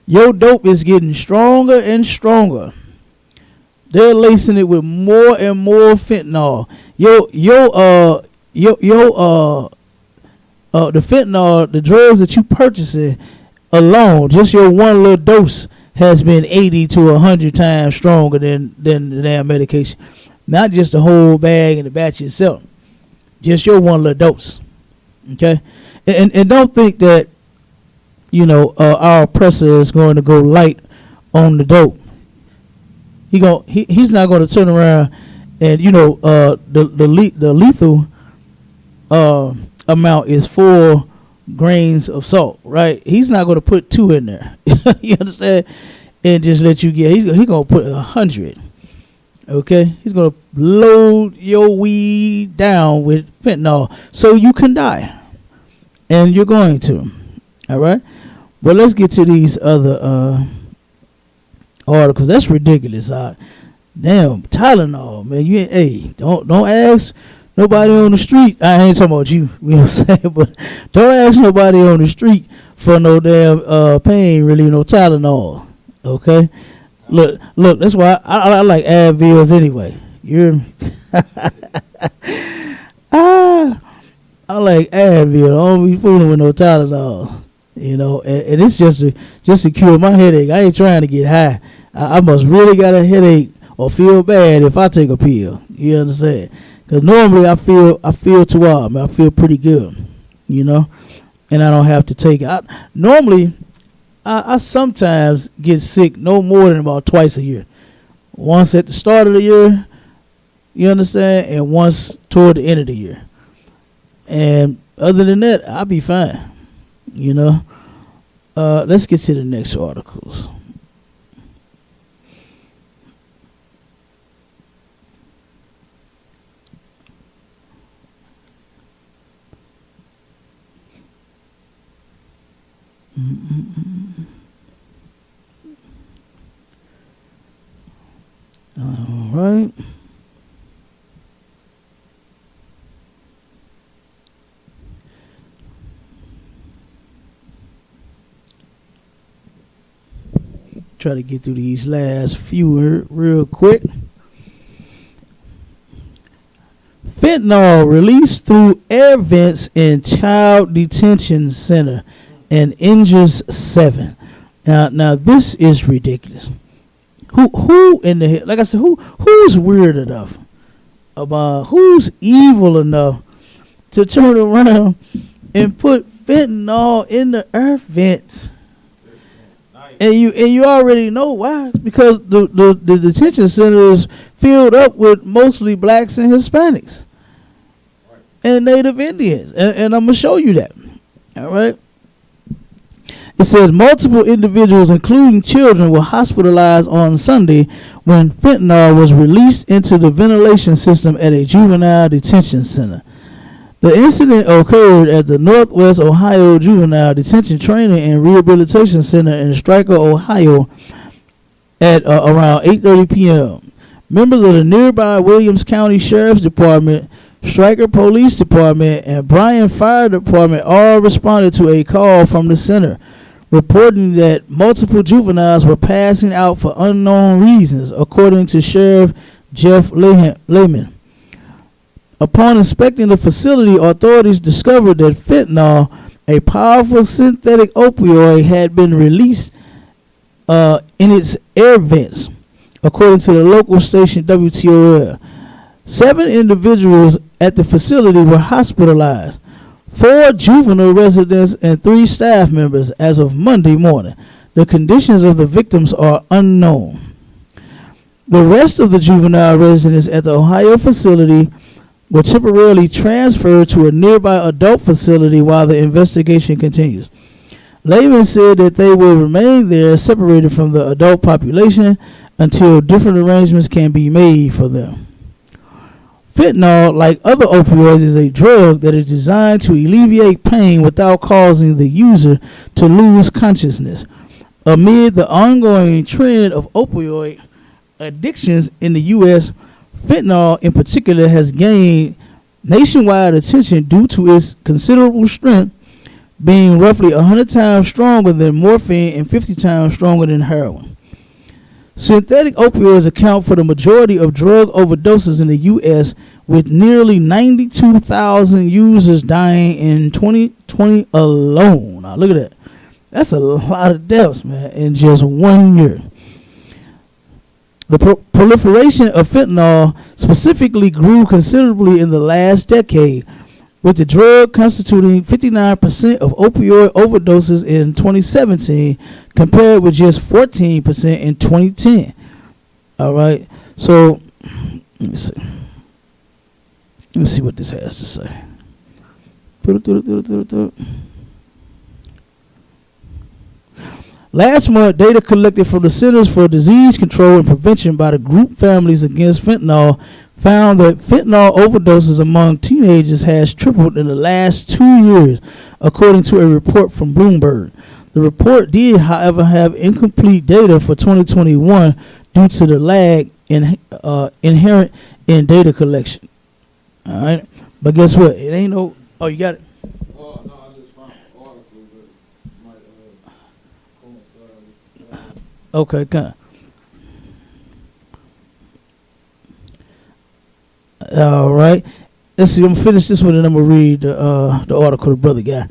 Speaker 5: Your dope is getting stronger and stronger. They're lacing it with more and more fentanyl. The fentanyl, the drugs that you purchasing alone, just your one little dose has been 80 to 100 times stronger than the damn medication. Not just the whole bag and the batch itself. Just your one little dose. Okay? And don't think that, our oppressor is going to go light on the dope. He's not going to turn around and, the lethal amount is 4 grains of salt, right? He's not going to put 2 in there. You understand? And just let you get. He's going to put 100. Okay? He's going to load your weed down with fentanyl so you can die. And you're going to. All right? But let's get to these other articles. That's ridiculous. Damn, Tylenol, man. Don't ask nobody on the street. I ain't talking about you. You know what I'm saying? But don't ask nobody on the street for no damn pain relief, no Tylenol. Okay? Look, that's why I like Advils anyway. You hear me? I like Advil. I don't be fooling with no Tylenol. And it's just to cure my headache. I ain't trying to get high. I must really got a headache or feel bad if I take a pill. You understand? Because normally I feel too hard. I feel pretty good, and I don't have to take it. Normally, I sometimes get sick no more than about twice a year. Once at the start of the year, you understand, and once toward the end of the year. And other than that, I'll be fine. Let's get to the next articles. All right. try to get through these last few real quick. Fentanyl released through air vents in child detention center and injures 7. Now this is ridiculous. Who in the hell? Like I said, who's weird enough about who's evil enough to turn around and put fentanyl in the air vent? And you already know why, because the detention center is filled up with mostly blacks and Hispanics and Native Indians, and I'm gonna show you that. All right. It says multiple individuals, including children, were hospitalized on Sunday when fentanyl was released into the ventilation system at a juvenile detention center. The incident occurred at the Northwest Ohio Juvenile Detention Training and Rehabilitation Center in Stryker, Ohio at around 8:30 p.m. Members of the nearby Williams County Sheriff's Department, Stryker Police Department, and Bryan Fire Department all responded to a call from the center, reporting that multiple juveniles were passing out for unknown reasons, according to Sheriff Jeff Lehman. Upon inspecting the facility, authorities discovered that fentanyl, a powerful synthetic opioid, had been released in its air vents, according to the local station WTOL. 7 individuals at the facility were hospitalized, 4 juvenile residents and 3 staff members as of Monday morning. The conditions of the victims are unknown. The rest of the juvenile residents at the Ohio facility were temporarily transferred to a nearby adult facility while the investigation continues. Lehman said that they will remain there separated from the adult population until different arrangements can be made for them. Fentanyl, like other opioids, is a drug that is designed to alleviate pain without causing the user to lose consciousness. Amid the ongoing trend of opioid addictions in the U.S., fentanyl in particular has gained nationwide attention due to its considerable strength, being roughly 100 times stronger than morphine and 50 times stronger than heroin. Synthetic opioids account for the majority of drug overdoses in the U.S., with nearly 92,000 users dying in 2020 alone. Now look at that. That's a lot of deaths, man, in just 1 year. The proliferation of fentanyl specifically grew considerably in the last decade, with the drug constituting 59% of opioid overdoses in 2017, compared with just 14% in 2010. All right, so let me see. Let me see what this has to say. Last month, data collected from the Centers for Disease Control and Prevention by the group Families Against Fentanyl found that fentanyl overdoses among teenagers has tripled in the last 2 years, according to a report from Bloomberg. The report did, however, have incomplete data for 2021 due to the lag inherent in data collection. All right, but guess what? It ain't no. Oh, you got it.
Speaker 6: Oh no, I just found an article that might coincide with
Speaker 5: Okay, kind. All right. Let's see. I'm gonna finish this one and I'm gonna read the article the brother got.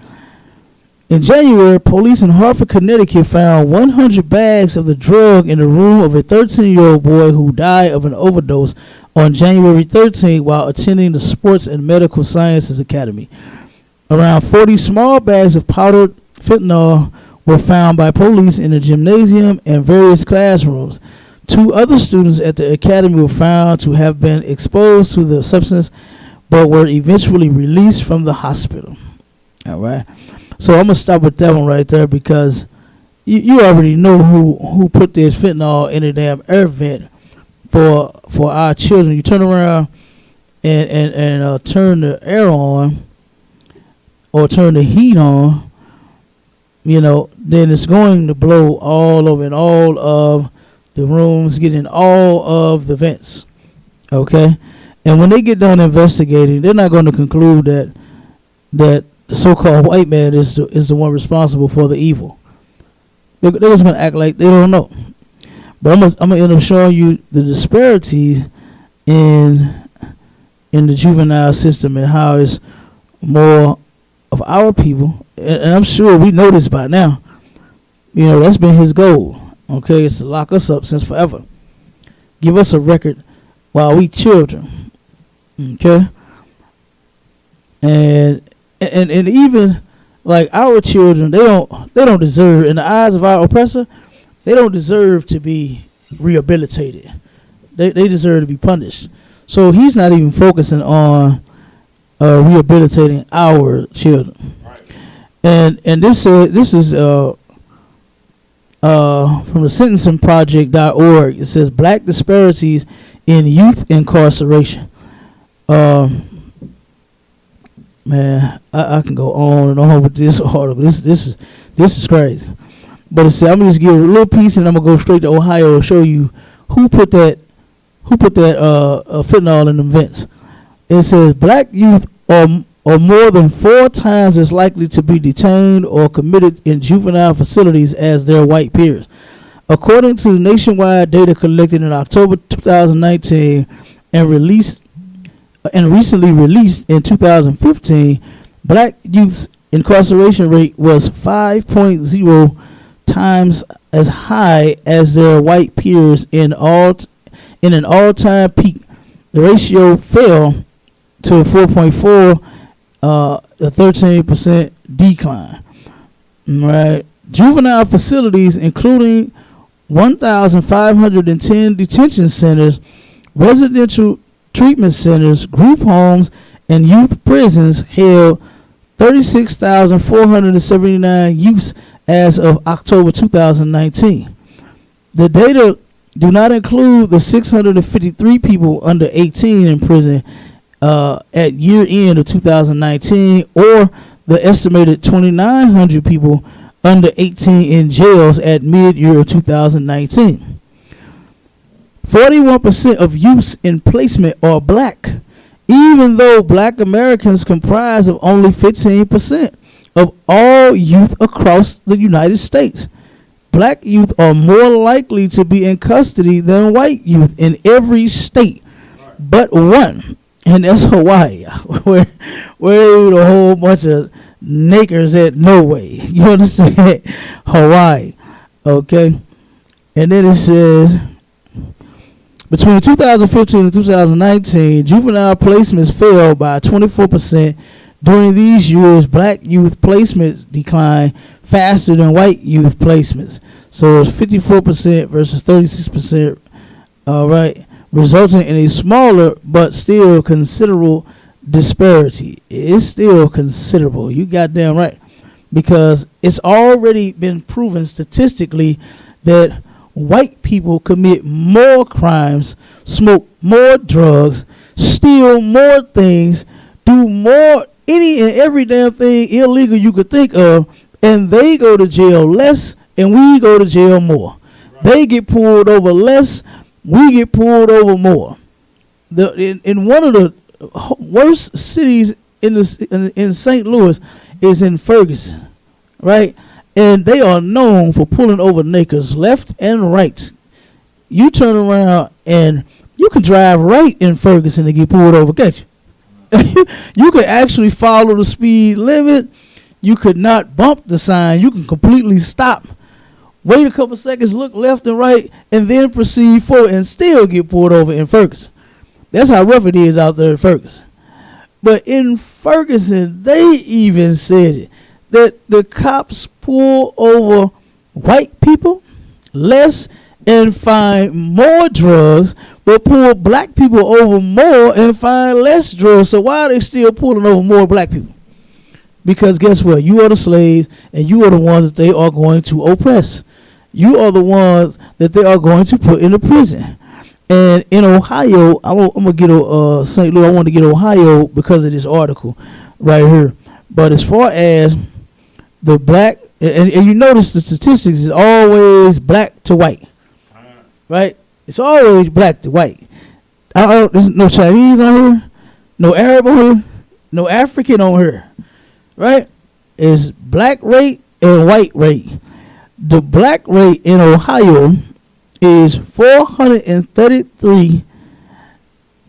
Speaker 5: In January, police in Hartford, Connecticut found 100 bags of the drug in the room of a 13-year-old boy who died of an overdose on January 13th while attending the Sports and Medical Sciences Academy. Around 40 small bags of powdered fentanyl were found by police in the gymnasium and various classrooms. 2 other students at the academy were found to have been exposed to the substance but were eventually released from the hospital. All right. So I'm going to stop with that one right there because you already know who put this fentanyl in a damn air vent for our children. You turn around and turn the air on or turn the heat on, you know, then it's going to blow all over in all of the rooms, get in all of the vents. Okay? And when they get done investigating, they're not going to conclude that the so-called white man is the one responsible for the evil. They're just going to act like they don't know. But I'm gonna end up showing you the disparities in the juvenile system and how it's more of our people, and I'm sure we know this by now. You know, that's been his goal. Okay, it's to lock us up since forever. Give us a record while we children. Okay, and even like our children, they don't deserve, in the eyes of our oppressor, they don't deserve to be rehabilitated. They deserve to be punished. So he's not even focusing on rehabilitating our children.
Speaker 6: Right.
Speaker 5: And this is from the sentencingproject.org. It says black disparities in youth incarceration. Man, I can go on and on with this article. This is crazy. But it says, I'm gonna just give a little piece and I'm gonna go straight to Ohio and show you who put that fentanyl in the vents. It says black youth are more than 4 times as likely to be detained or committed in juvenile facilities as their white peers. According to nationwide data collected in October 2019 and recently released in 2015, black youth's incarceration rate was 5.0 times as high as their white peers in an all-time peak. The ratio fell to 4.4, a 13% decline. Right. Juvenile facilities, including 1,510 detention centers, residential treatment centers, group homes, and youth prisons, held 36,479 youths as of October 2019. The data do not include the 653 people under 18 in prison at year end of 2019, or the estimated 2,900 people under 18 in jails at mid-year of 2019. 41% of youths in placement are black, even though black Americans comprise of only 15% of all youth across the United States. Black youth are more likely to be in custody than white youth in every state but one, and that's Hawaii, where ain't a whole bunch of niggers at no way. You understand? Hawaii. Okay. And then it says, between 2015 and 2019, juvenile placements fell by 24%. During these years, black youth placements declined faster than white youth placements. So it's 54% versus 36%, right, resulting in a smaller but still considerable disparity. It's still considerable. You goddamn right. Because it's already been proven statistically that white people commit more crimes, smoke more drugs, steal more things, do more any and every damn thing illegal you could think of, and they go to jail less and we go to jail more. Right. They get pulled over less, we get pulled over more. In one of the worst cities in St. Louis is in Ferguson, right? And they are known for pulling over niggas left and right. You turn around and you can drive right in Ferguson and get pulled over, can't you? You could actually follow the speed limit. You could not bump the sign. You can completely stop, wait a couple seconds, look left and right, and then proceed forward and still get pulled over in Ferguson. That's how rough it is out there in Ferguson. But in Ferguson, they even said it, that the cops pull over white people less and find more drugs, but pull black people over more and find less drugs. So why are they still pulling over more black people? Because guess what? You are the slaves, and you are the ones that they are going to oppress. You are the ones that they are going to put in the prison. And in Ohio, I'm gonna get St. Louis. I want to get Ohio because of this article right here. But as far as the black, and you notice the statistics is always black to white, right? It's always black to white. There's no Chinese on here, no Arab on here, no African on here, right? It's black rate and white rate. The black rate in Ohio is 433,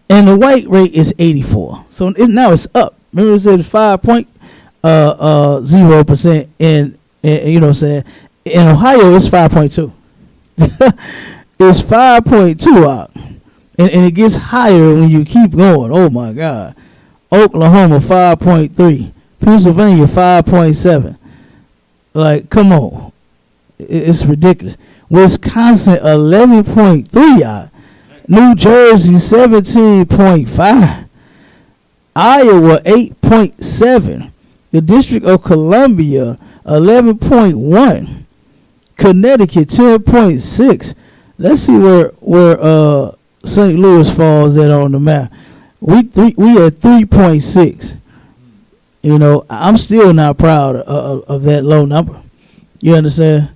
Speaker 5: and the white rate is 84. So now it's up. Remember, it said 5.0% in you know what I'm saying. In Ohio, it's 5.2. It's 5.2 out, and it gets higher when you keep going. Oh my God! Oklahoma 5.3, Pennsylvania 5.7. Like, come on, it's ridiculous. Wisconsin 11.3 out, New Jersey 17.5, Iowa 8.7, the District of Columbia 11.1, Connecticut 10.6. Let's see where St. Louis falls at on the map. We at 3.6. You know, I'm still not proud of that low number. You understand?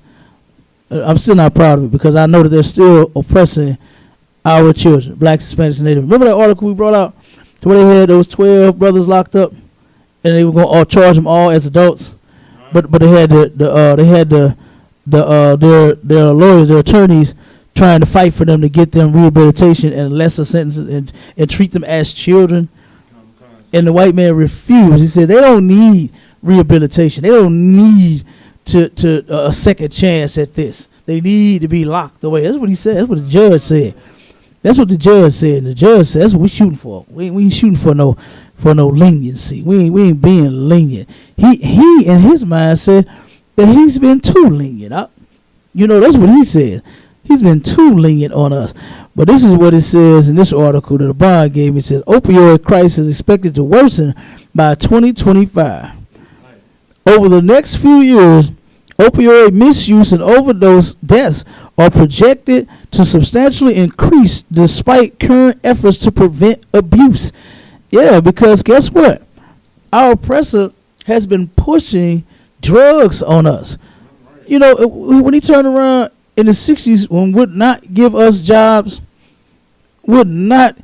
Speaker 5: I'm still not proud of it because I know that they're still oppressing our children, blacks, Hispanics, and Native. Remember that article we brought out to where they had those 12 brothers locked up, and they were going to charge them all as adults, but they had their lawyers, their attorneys, trying to fight for them to get them rehabilitation and lesser sentences and treat them as children. And the white man refused. He said they don't need rehabilitation. They don't need to a second chance at this. They need to be locked away. That's what he said. That's what the judge said. That's what the judge said. And the judge said that's what we're shooting for. We ain't shooting for no leniency. We ain't being lenient. He in his mind said that he's been too lenient. You know, that's what he said. He's been too lenient on us. But this is what it says in this article that the bond gave me. It says opioid crisis is expected to worsen by 2025. Over the next few years, opioid misuse and overdose deaths are projected to substantially increase despite current efforts to prevent abuse. Yeah, because guess what? Our oppressor has been pushing drugs on us. You know, when he turned around in the 60s, when would not give us jobs, would not,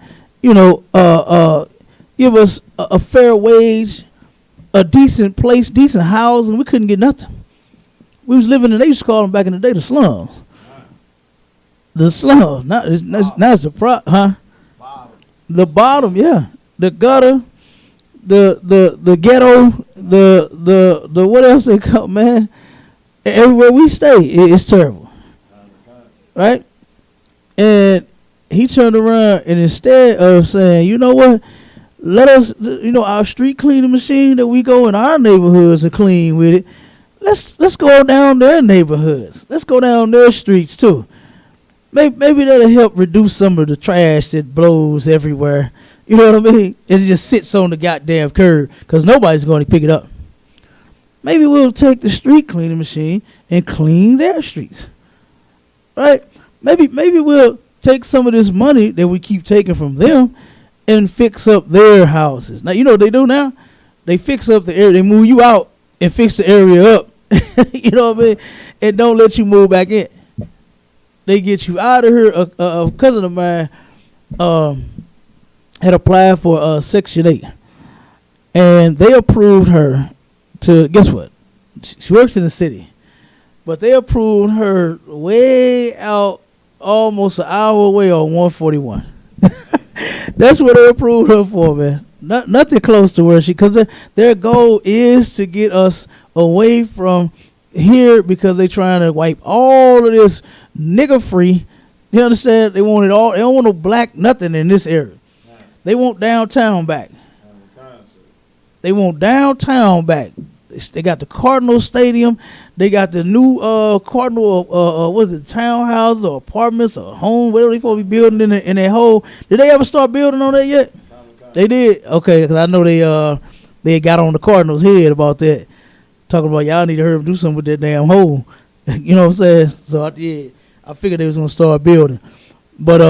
Speaker 5: give us a fair wage, a decent place, decent housing, we couldn't get nothing. We was living in, they used to call them back in the day, the slums. The slums. Now it's the the bottom, yeah. The gutter, the ghetto, the what else they call, man? Everywhere we stay, it's terrible. Right? And he turned around and instead of saying, you know what, let us, our street cleaning machine that we go in our neighborhoods and clean with it, let's go down their neighborhoods. Let's go down their streets too. Maybe that'll help reduce some of the trash that blows everywhere. You know what I mean? It just sits on the goddamn curb because nobody's going to pick it up. Maybe we'll take the street cleaning machine and clean their streets. Right? Maybe we'll take some of this money that we keep taking from them and fix up their houses. Now, you know what they do now? They fix up the area. They move you out and fix the area up. You know what I mean? And don't let you move back in. They get you out of here. A cousin of mine had applied for Section 8. And they approved her to, guess what? She works in the city. But they approved her way out, almost an hour away on 141. That's what they approved her for, man. Nothing close to where because their goal is to get us away from here because they trying to wipe all of this nigger free. You understand? They want it all. They don't want no black nothing in this area. They want downtown back. They want downtown back. They got the Cardinal Stadium. They got the new Cardinal, what is it, townhouses or apartments or home, whatever they supposed to be building in that whole. Did they ever start building on that yet? They did? Okay, because I know they got on the Cardinals' head about that. Talking about y'all need to hurry up and do something with that damn hole. You know what I'm saying? So, I figured they was going to start building. But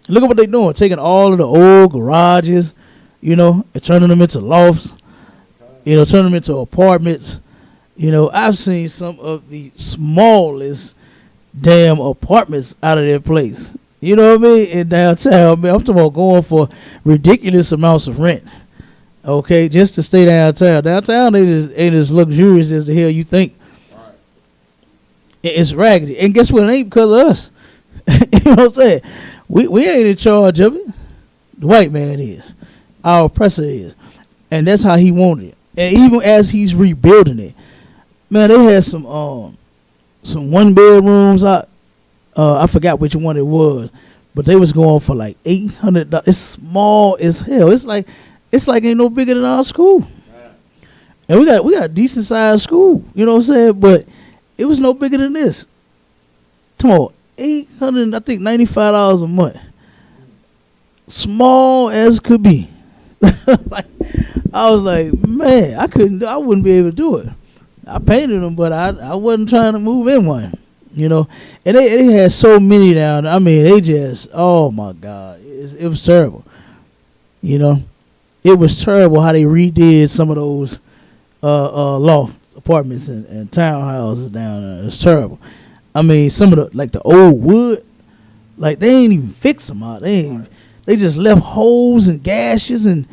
Speaker 5: look at what they doing. Taking all of the old garages, and turning them into lofts. Turn them into apartments. I've seen some of the smallest damn apartments out of their place. You know what I mean? In downtown, man, I'm talking about going for ridiculous amounts of rent. Okay, just to stay downtown. Downtown ain't as luxurious as the hell you think. Right. It's raggedy. And guess what? It ain't because of us. You know what I'm saying? We ain't in charge of it. The white man is. Our oppressor is. And that's how he wanted it. And even as he's rebuilding it, man, they had some 1 bedrooms out. I forgot which one it was, but they was going for like $800. It's small as hell. It's like ain't no bigger than our school. And we got a decent sized school. You know what I'm saying? But it was no bigger than this. Come on, $800, I think $95 a month. Small as could be. Like, I was like, man, I wouldn't be able to do it. I painted them, but I wasn't trying to move in one, you know. And they had so many down. I mean, they just, oh my God, it was terrible, you know. It was terrible how they redid some of those loft apartments and townhouses down there. It's terrible. I mean, some of the old wood, like they ain't even fix them out. They just left holes and gashes, and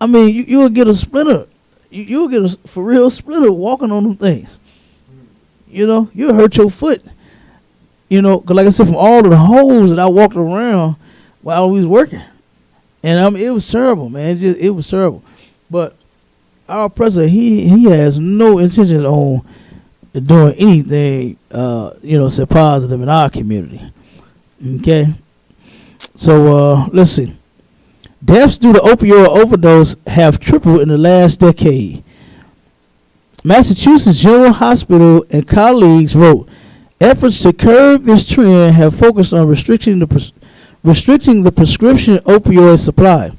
Speaker 5: I mean, you'll get a splinter. You'll get a for real splinter walking on them things. You know, you'll hurt your foot. You know, 'cause like I said, from all of the holes that I walked around while we was working, and I mean, it was terrible, man. It was terrible. But our president, he has no intention on doing anything, say positive in our community. Okay, so let's see. Deaths due to opioid overdose have tripled in the last decade. Massachusetts General Hospital and colleagues wrote, efforts to curb this trend have focused on restricting the prescription opioid supply.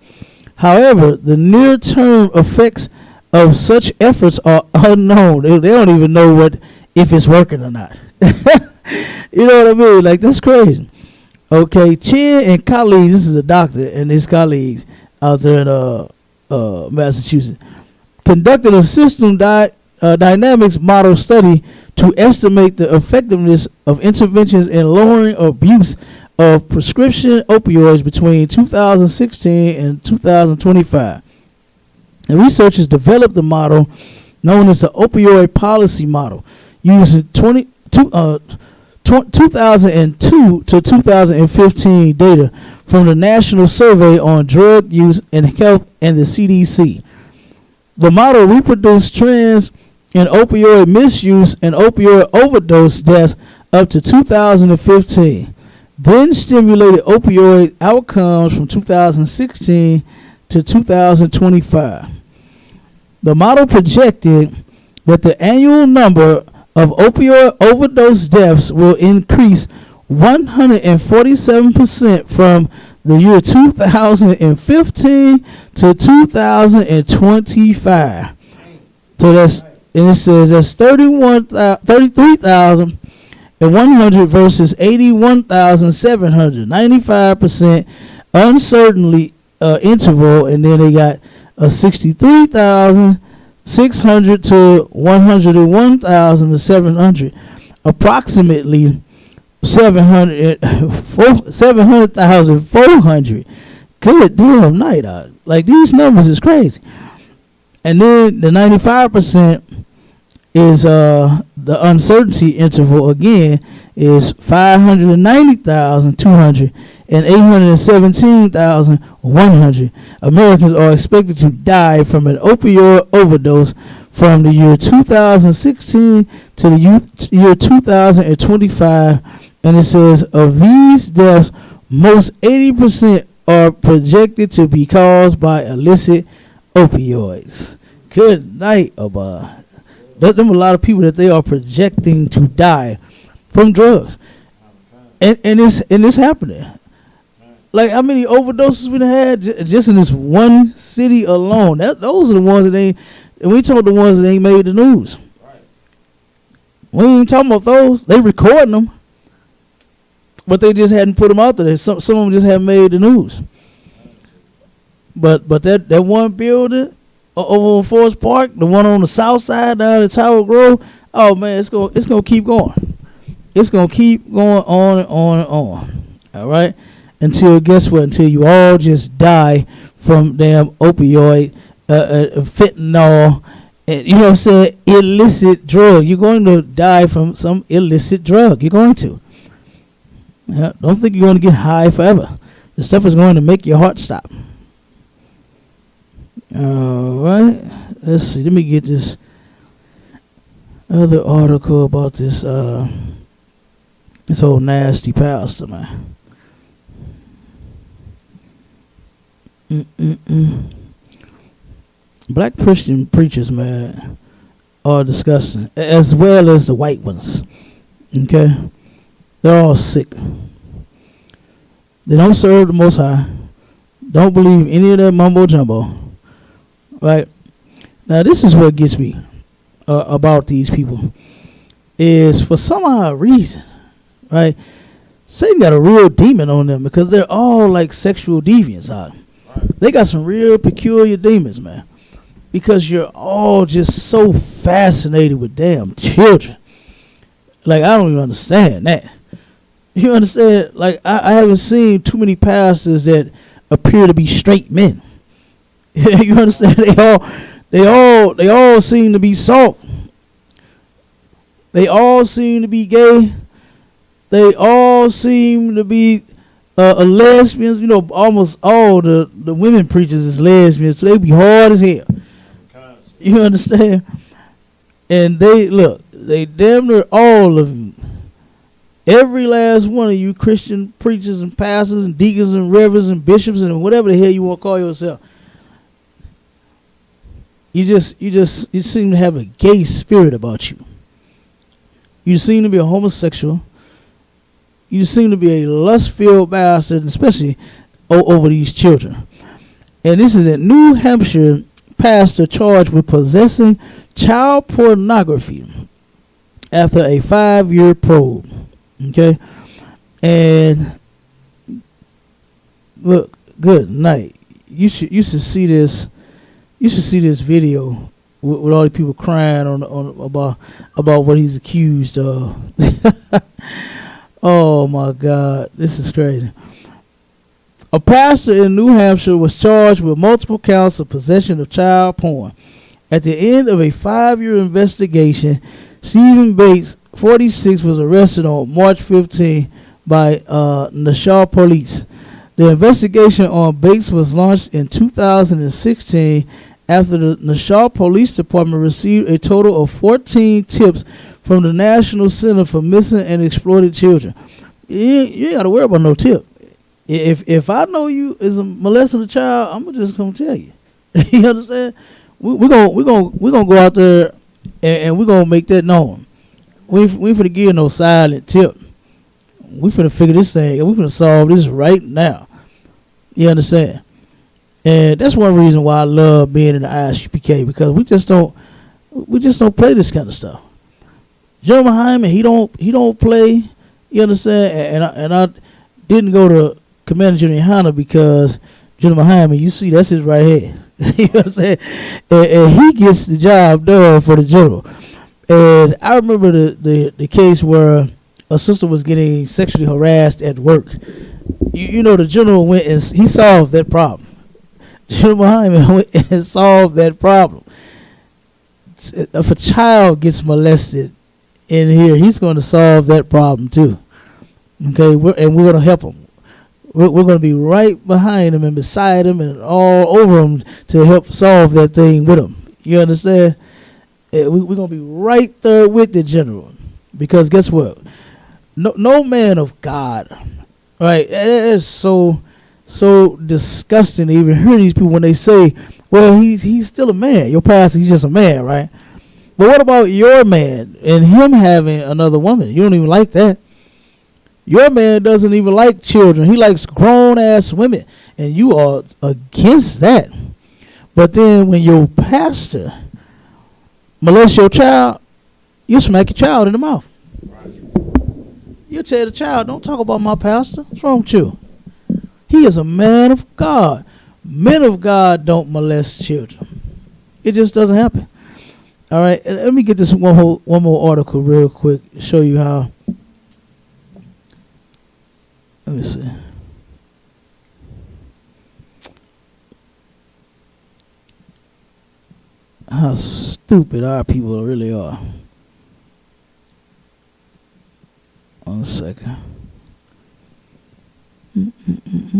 Speaker 5: However, the near-term effects of such efforts are unknown. They don't even know if it's working or not. You know what I mean? Like, that's crazy. Okay, Chin and colleagues, this is a doctor and his colleagues out there in Massachusetts, conducted a system dynamics model study to estimate the effectiveness of interventions in lowering abuse of prescription opioids between 2016 and 2025. The researchers developed the model known as the opioid policy model, using 2002 to 2015 data from the National Survey on Drug Use and Health and the CDC. The model reproduced trends in opioid misuse and opioid overdose deaths up to 2015, then stimulated opioid outcomes from 2016 to 2025. The model projected that the annual number of opioid overdose deaths will increase 147% from the year 2015 to 2025. So it says that's 33,100 versus 81,700, 95% uncertainty interval, and then they got a 63,600 to 101,700, approximately 700,400. Good damn night, like these numbers is crazy. And then the 95% is the uncertainty interval again is 590,200 and 817,100. Americans are expected to die from an opioid overdose from the year 2016 to the year 2025, and it says of these deaths, most 80% are projected to be caused by illicit opioids. Good night, Abba. Them a lot of people that they are projecting to die from drugs, and it's happening. Like, how many overdoses we had just in this one city alone? Those are the ones that ain't. And we talking the ones that ain't made the news. We ain't even talking about those. They recording them, but they just hadn't put them out there. Some of them just haven't made the news. But that one building over on Forest Park, the one on the south side down at Tower Grove, oh man, it's gonna keep going. It's gonna keep going on and on and on. All right, until guess what? Until you all just die from damn opioid, fentanyl, and you know what I'm saying, illicit drug. You're going to die from some illicit drug. You're going to. Yeah, don't think you're going to get high forever. This stuff is going to make your heart stop. All right. Let's see. Let me get this other article about this this whole nasty pastor, man. Black Christian preachers, man, are disgusting, as well as the white ones. Okay? They're all sick. They don't serve the Most High. Don't believe any of that mumbo jumbo. Right? Now, this is what gets me about these people. Is for some odd reason, right? Satan got a real demon on them because they're all like sexual deviants out. They got some real peculiar demons, man. Because you're all just so fascinated with damn children. Like, I don't even understand that. You understand? Like, I haven't seen too many pastors that appear to be straight men. You understand? They all seem to be salt. They all seem to be gay. They all seem to be lesbians. You know, almost all the women preachers is lesbians. So they be hard as hell. You understand? And they damn near all of you. Every last one of you Christian preachers and pastors and deacons and reverends and bishops and whatever the hell you want to call yourself. You seem to have a gay spirit about you. You seem to be a homosexual. You seem to be a lust-filled bastard, especially over these children. And this is a New Hampshire pastor charged with possessing child pornography after a 5-year probe. Okay? And look, good night. You should see this. You should see this video with all the people crying about what he's accused of. Oh my God, this is crazy. A pastor in New Hampshire was charged with multiple counts of possession of child porn. At the end of a 5-year investigation, Stephen Bates, 46, was arrested on March 15 by Nassau police. The investigation on Bates was launched in 2016 after the Nassau Police Department received a total of 14 tips from the National Center for Missing and Exploited Children. You ain't got to worry about no tip. If I know you is molesting a child, I'm just gonna tell you. You understand? We're gonna go out there and we're gonna make that known. We ain't finna give no silent tip. We finna figure this thing. We finna solve this right now. You understand? And that's one reason why I love being in the ISUPK, because we just don't play this kind of stuff. General Hyman, he don't play. You understand? And I didn't go to Commander General Hanna because General Hyman, you see, that's his right hand. You understand? And he gets the job done for the general. And I remember the case where a sister was getting sexually harassed at work. You know, the general went and he solved that problem. General Hyman went and solved that problem. If a child gets molested in here, he's going to solve that problem too. Okay, we're going to help him. We're going to be right behind him and beside him and all over him to help solve that thing with him. You understand? We're going to be right there with the general, because guess what? No man of God, right? It is so disgusting to even hear these people when they say, well, he's still a man. Your pastor, he's just a man, right? But what about your man and him having another woman? You don't even like that. Your man doesn't even like children. He likes grown-ass women, and you are against that. But then when your pastor molests your child, you smack your child in the mouth. You tell the child, don't talk about my pastor. What's wrong with you? He is a man of God. Men of God don't molest children. It just doesn't happen. All right, and let me get this one more article real quick to show you how. Let me see. How stupid our people really are. 1 second. Okay.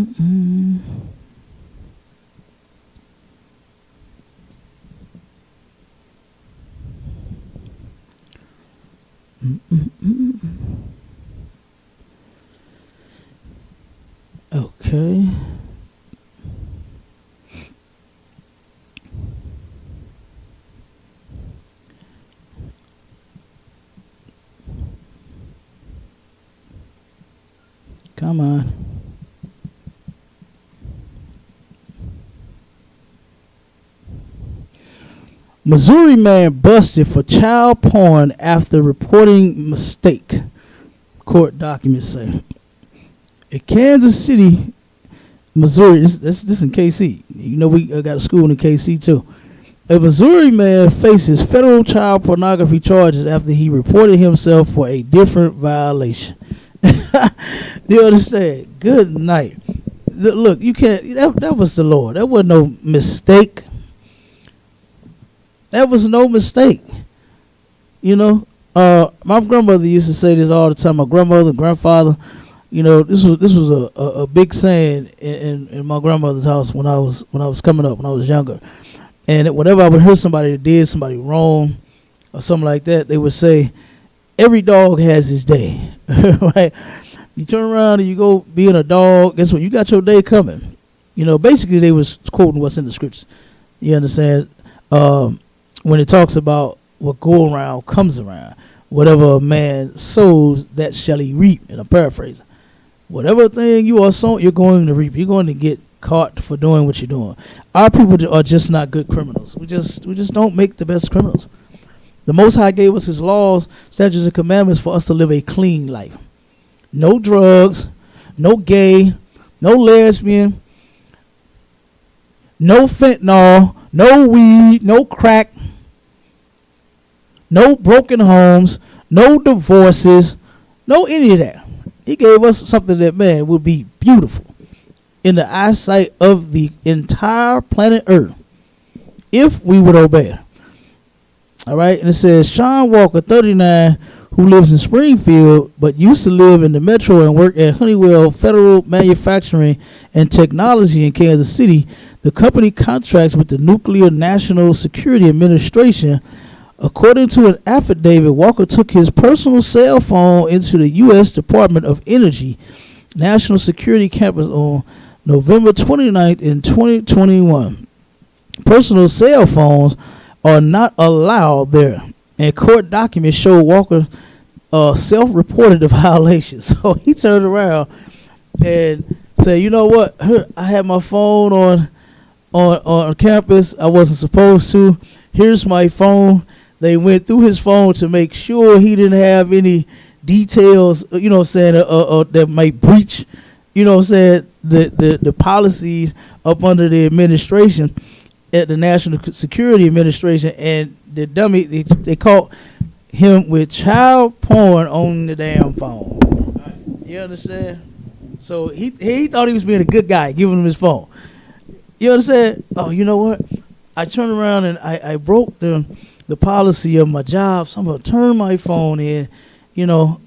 Speaker 5: Come on. Missouri man busted for child porn after reporting mistake. Court documents say. In Kansas City, Missouri, this in KC. You know we got a school in KC too. A Missouri man faces federal child pornography charges after he reported himself for a different violation. You understand? Good night. Look, you can't. That was the Lord. That wasn't no mistake. That was no mistake. You know, my grandmother used to say this all the time. My grandmother, grandfather. You know, this was a big saying in my grandmother's house when I was coming up, when I was younger. And whenever I would hear somebody that did somebody wrong or something like that, they would say, every dog has his day. Right? You turn around and you go being a dog, guess what? You got your day coming. You know, basically they was quoting what's in the scriptures. You understand? When it talks about what go around comes around. Whatever a man sows, that shall he reap. And I'm paraphrasing. Whatever thing you are sowing, you're going to reap. You're going to get caught for doing what you're doing. Our people are just not good criminals. We just don't make the best criminals. The Most High gave us his laws, statutes, and commandments for us to live a clean life. No drugs, no gay, no lesbian, no fentanyl, no weed, no crack, no broken homes, no divorces, no any of that. He gave us something that, man, would be beautiful in the eyesight of the entire planet Earth if we would obey it. All right, and it says Sean Walker, 39, who lives in Springfield but used to live in the metro and work at Honeywell Federal Manufacturing and Technology in Kansas City. The company contracts with the Nuclear National Security Administration. According to an affidavit, Walker took his personal cell phone into the U.S. Department of Energy National Security Campus on November 29th in 2021. Personal cell phones are not allowed there, and court documents show Walker self-reported the violation. So he turned around and said, "You know what? I had my phone on campus. I wasn't supposed to. Here's my phone." They went through his phone to make sure he didn't have any details, you know what I'm saying, that might breach, you know what I'm saying, the policies up under the administration at the National Security Administration. And the dummy, they caught him with child porn on the damn phone. You understand? So he thought he was being a good guy, giving him his phone. You understand? Oh, you know what? I turned around and I broke the policy of my job, so I'm gonna turn my phone in, you know,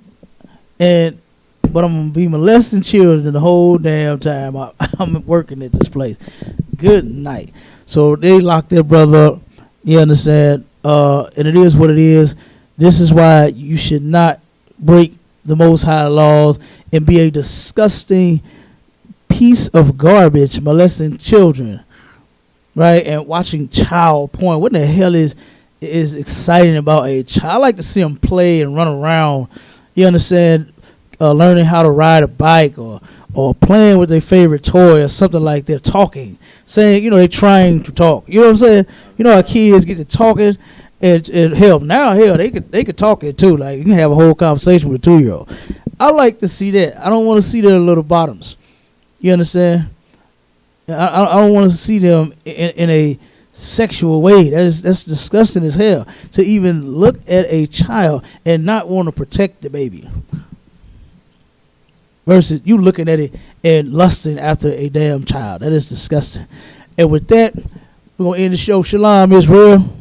Speaker 5: but I'm gonna be molesting children the whole damn time I'm working at this place. Good night. So they locked their brother up. You understand? And it is what it is. This is why you should not break the Most High laws and be a disgusting piece of garbage molesting children, right? And watching child porn. What the hell is exciting about a child? I like to see them play and run around. You understand? Learning how to ride a bike or playing with their favorite toy or something like that. Talking, saying, you know, they're trying to talk. You know what I'm saying? You know how kids get to talking and hell they could talk it too. Like you can have a whole conversation with a 2-year-old. I like to see that. I don't want to see their little bottoms. You understand? I don't want to see them in a sexual way. That's disgusting as hell to even look at a child and not want to protect the baby versus you looking at it and lusting after a damn child. That is disgusting. And with that, we're gonna end the show. Shalom, Israel.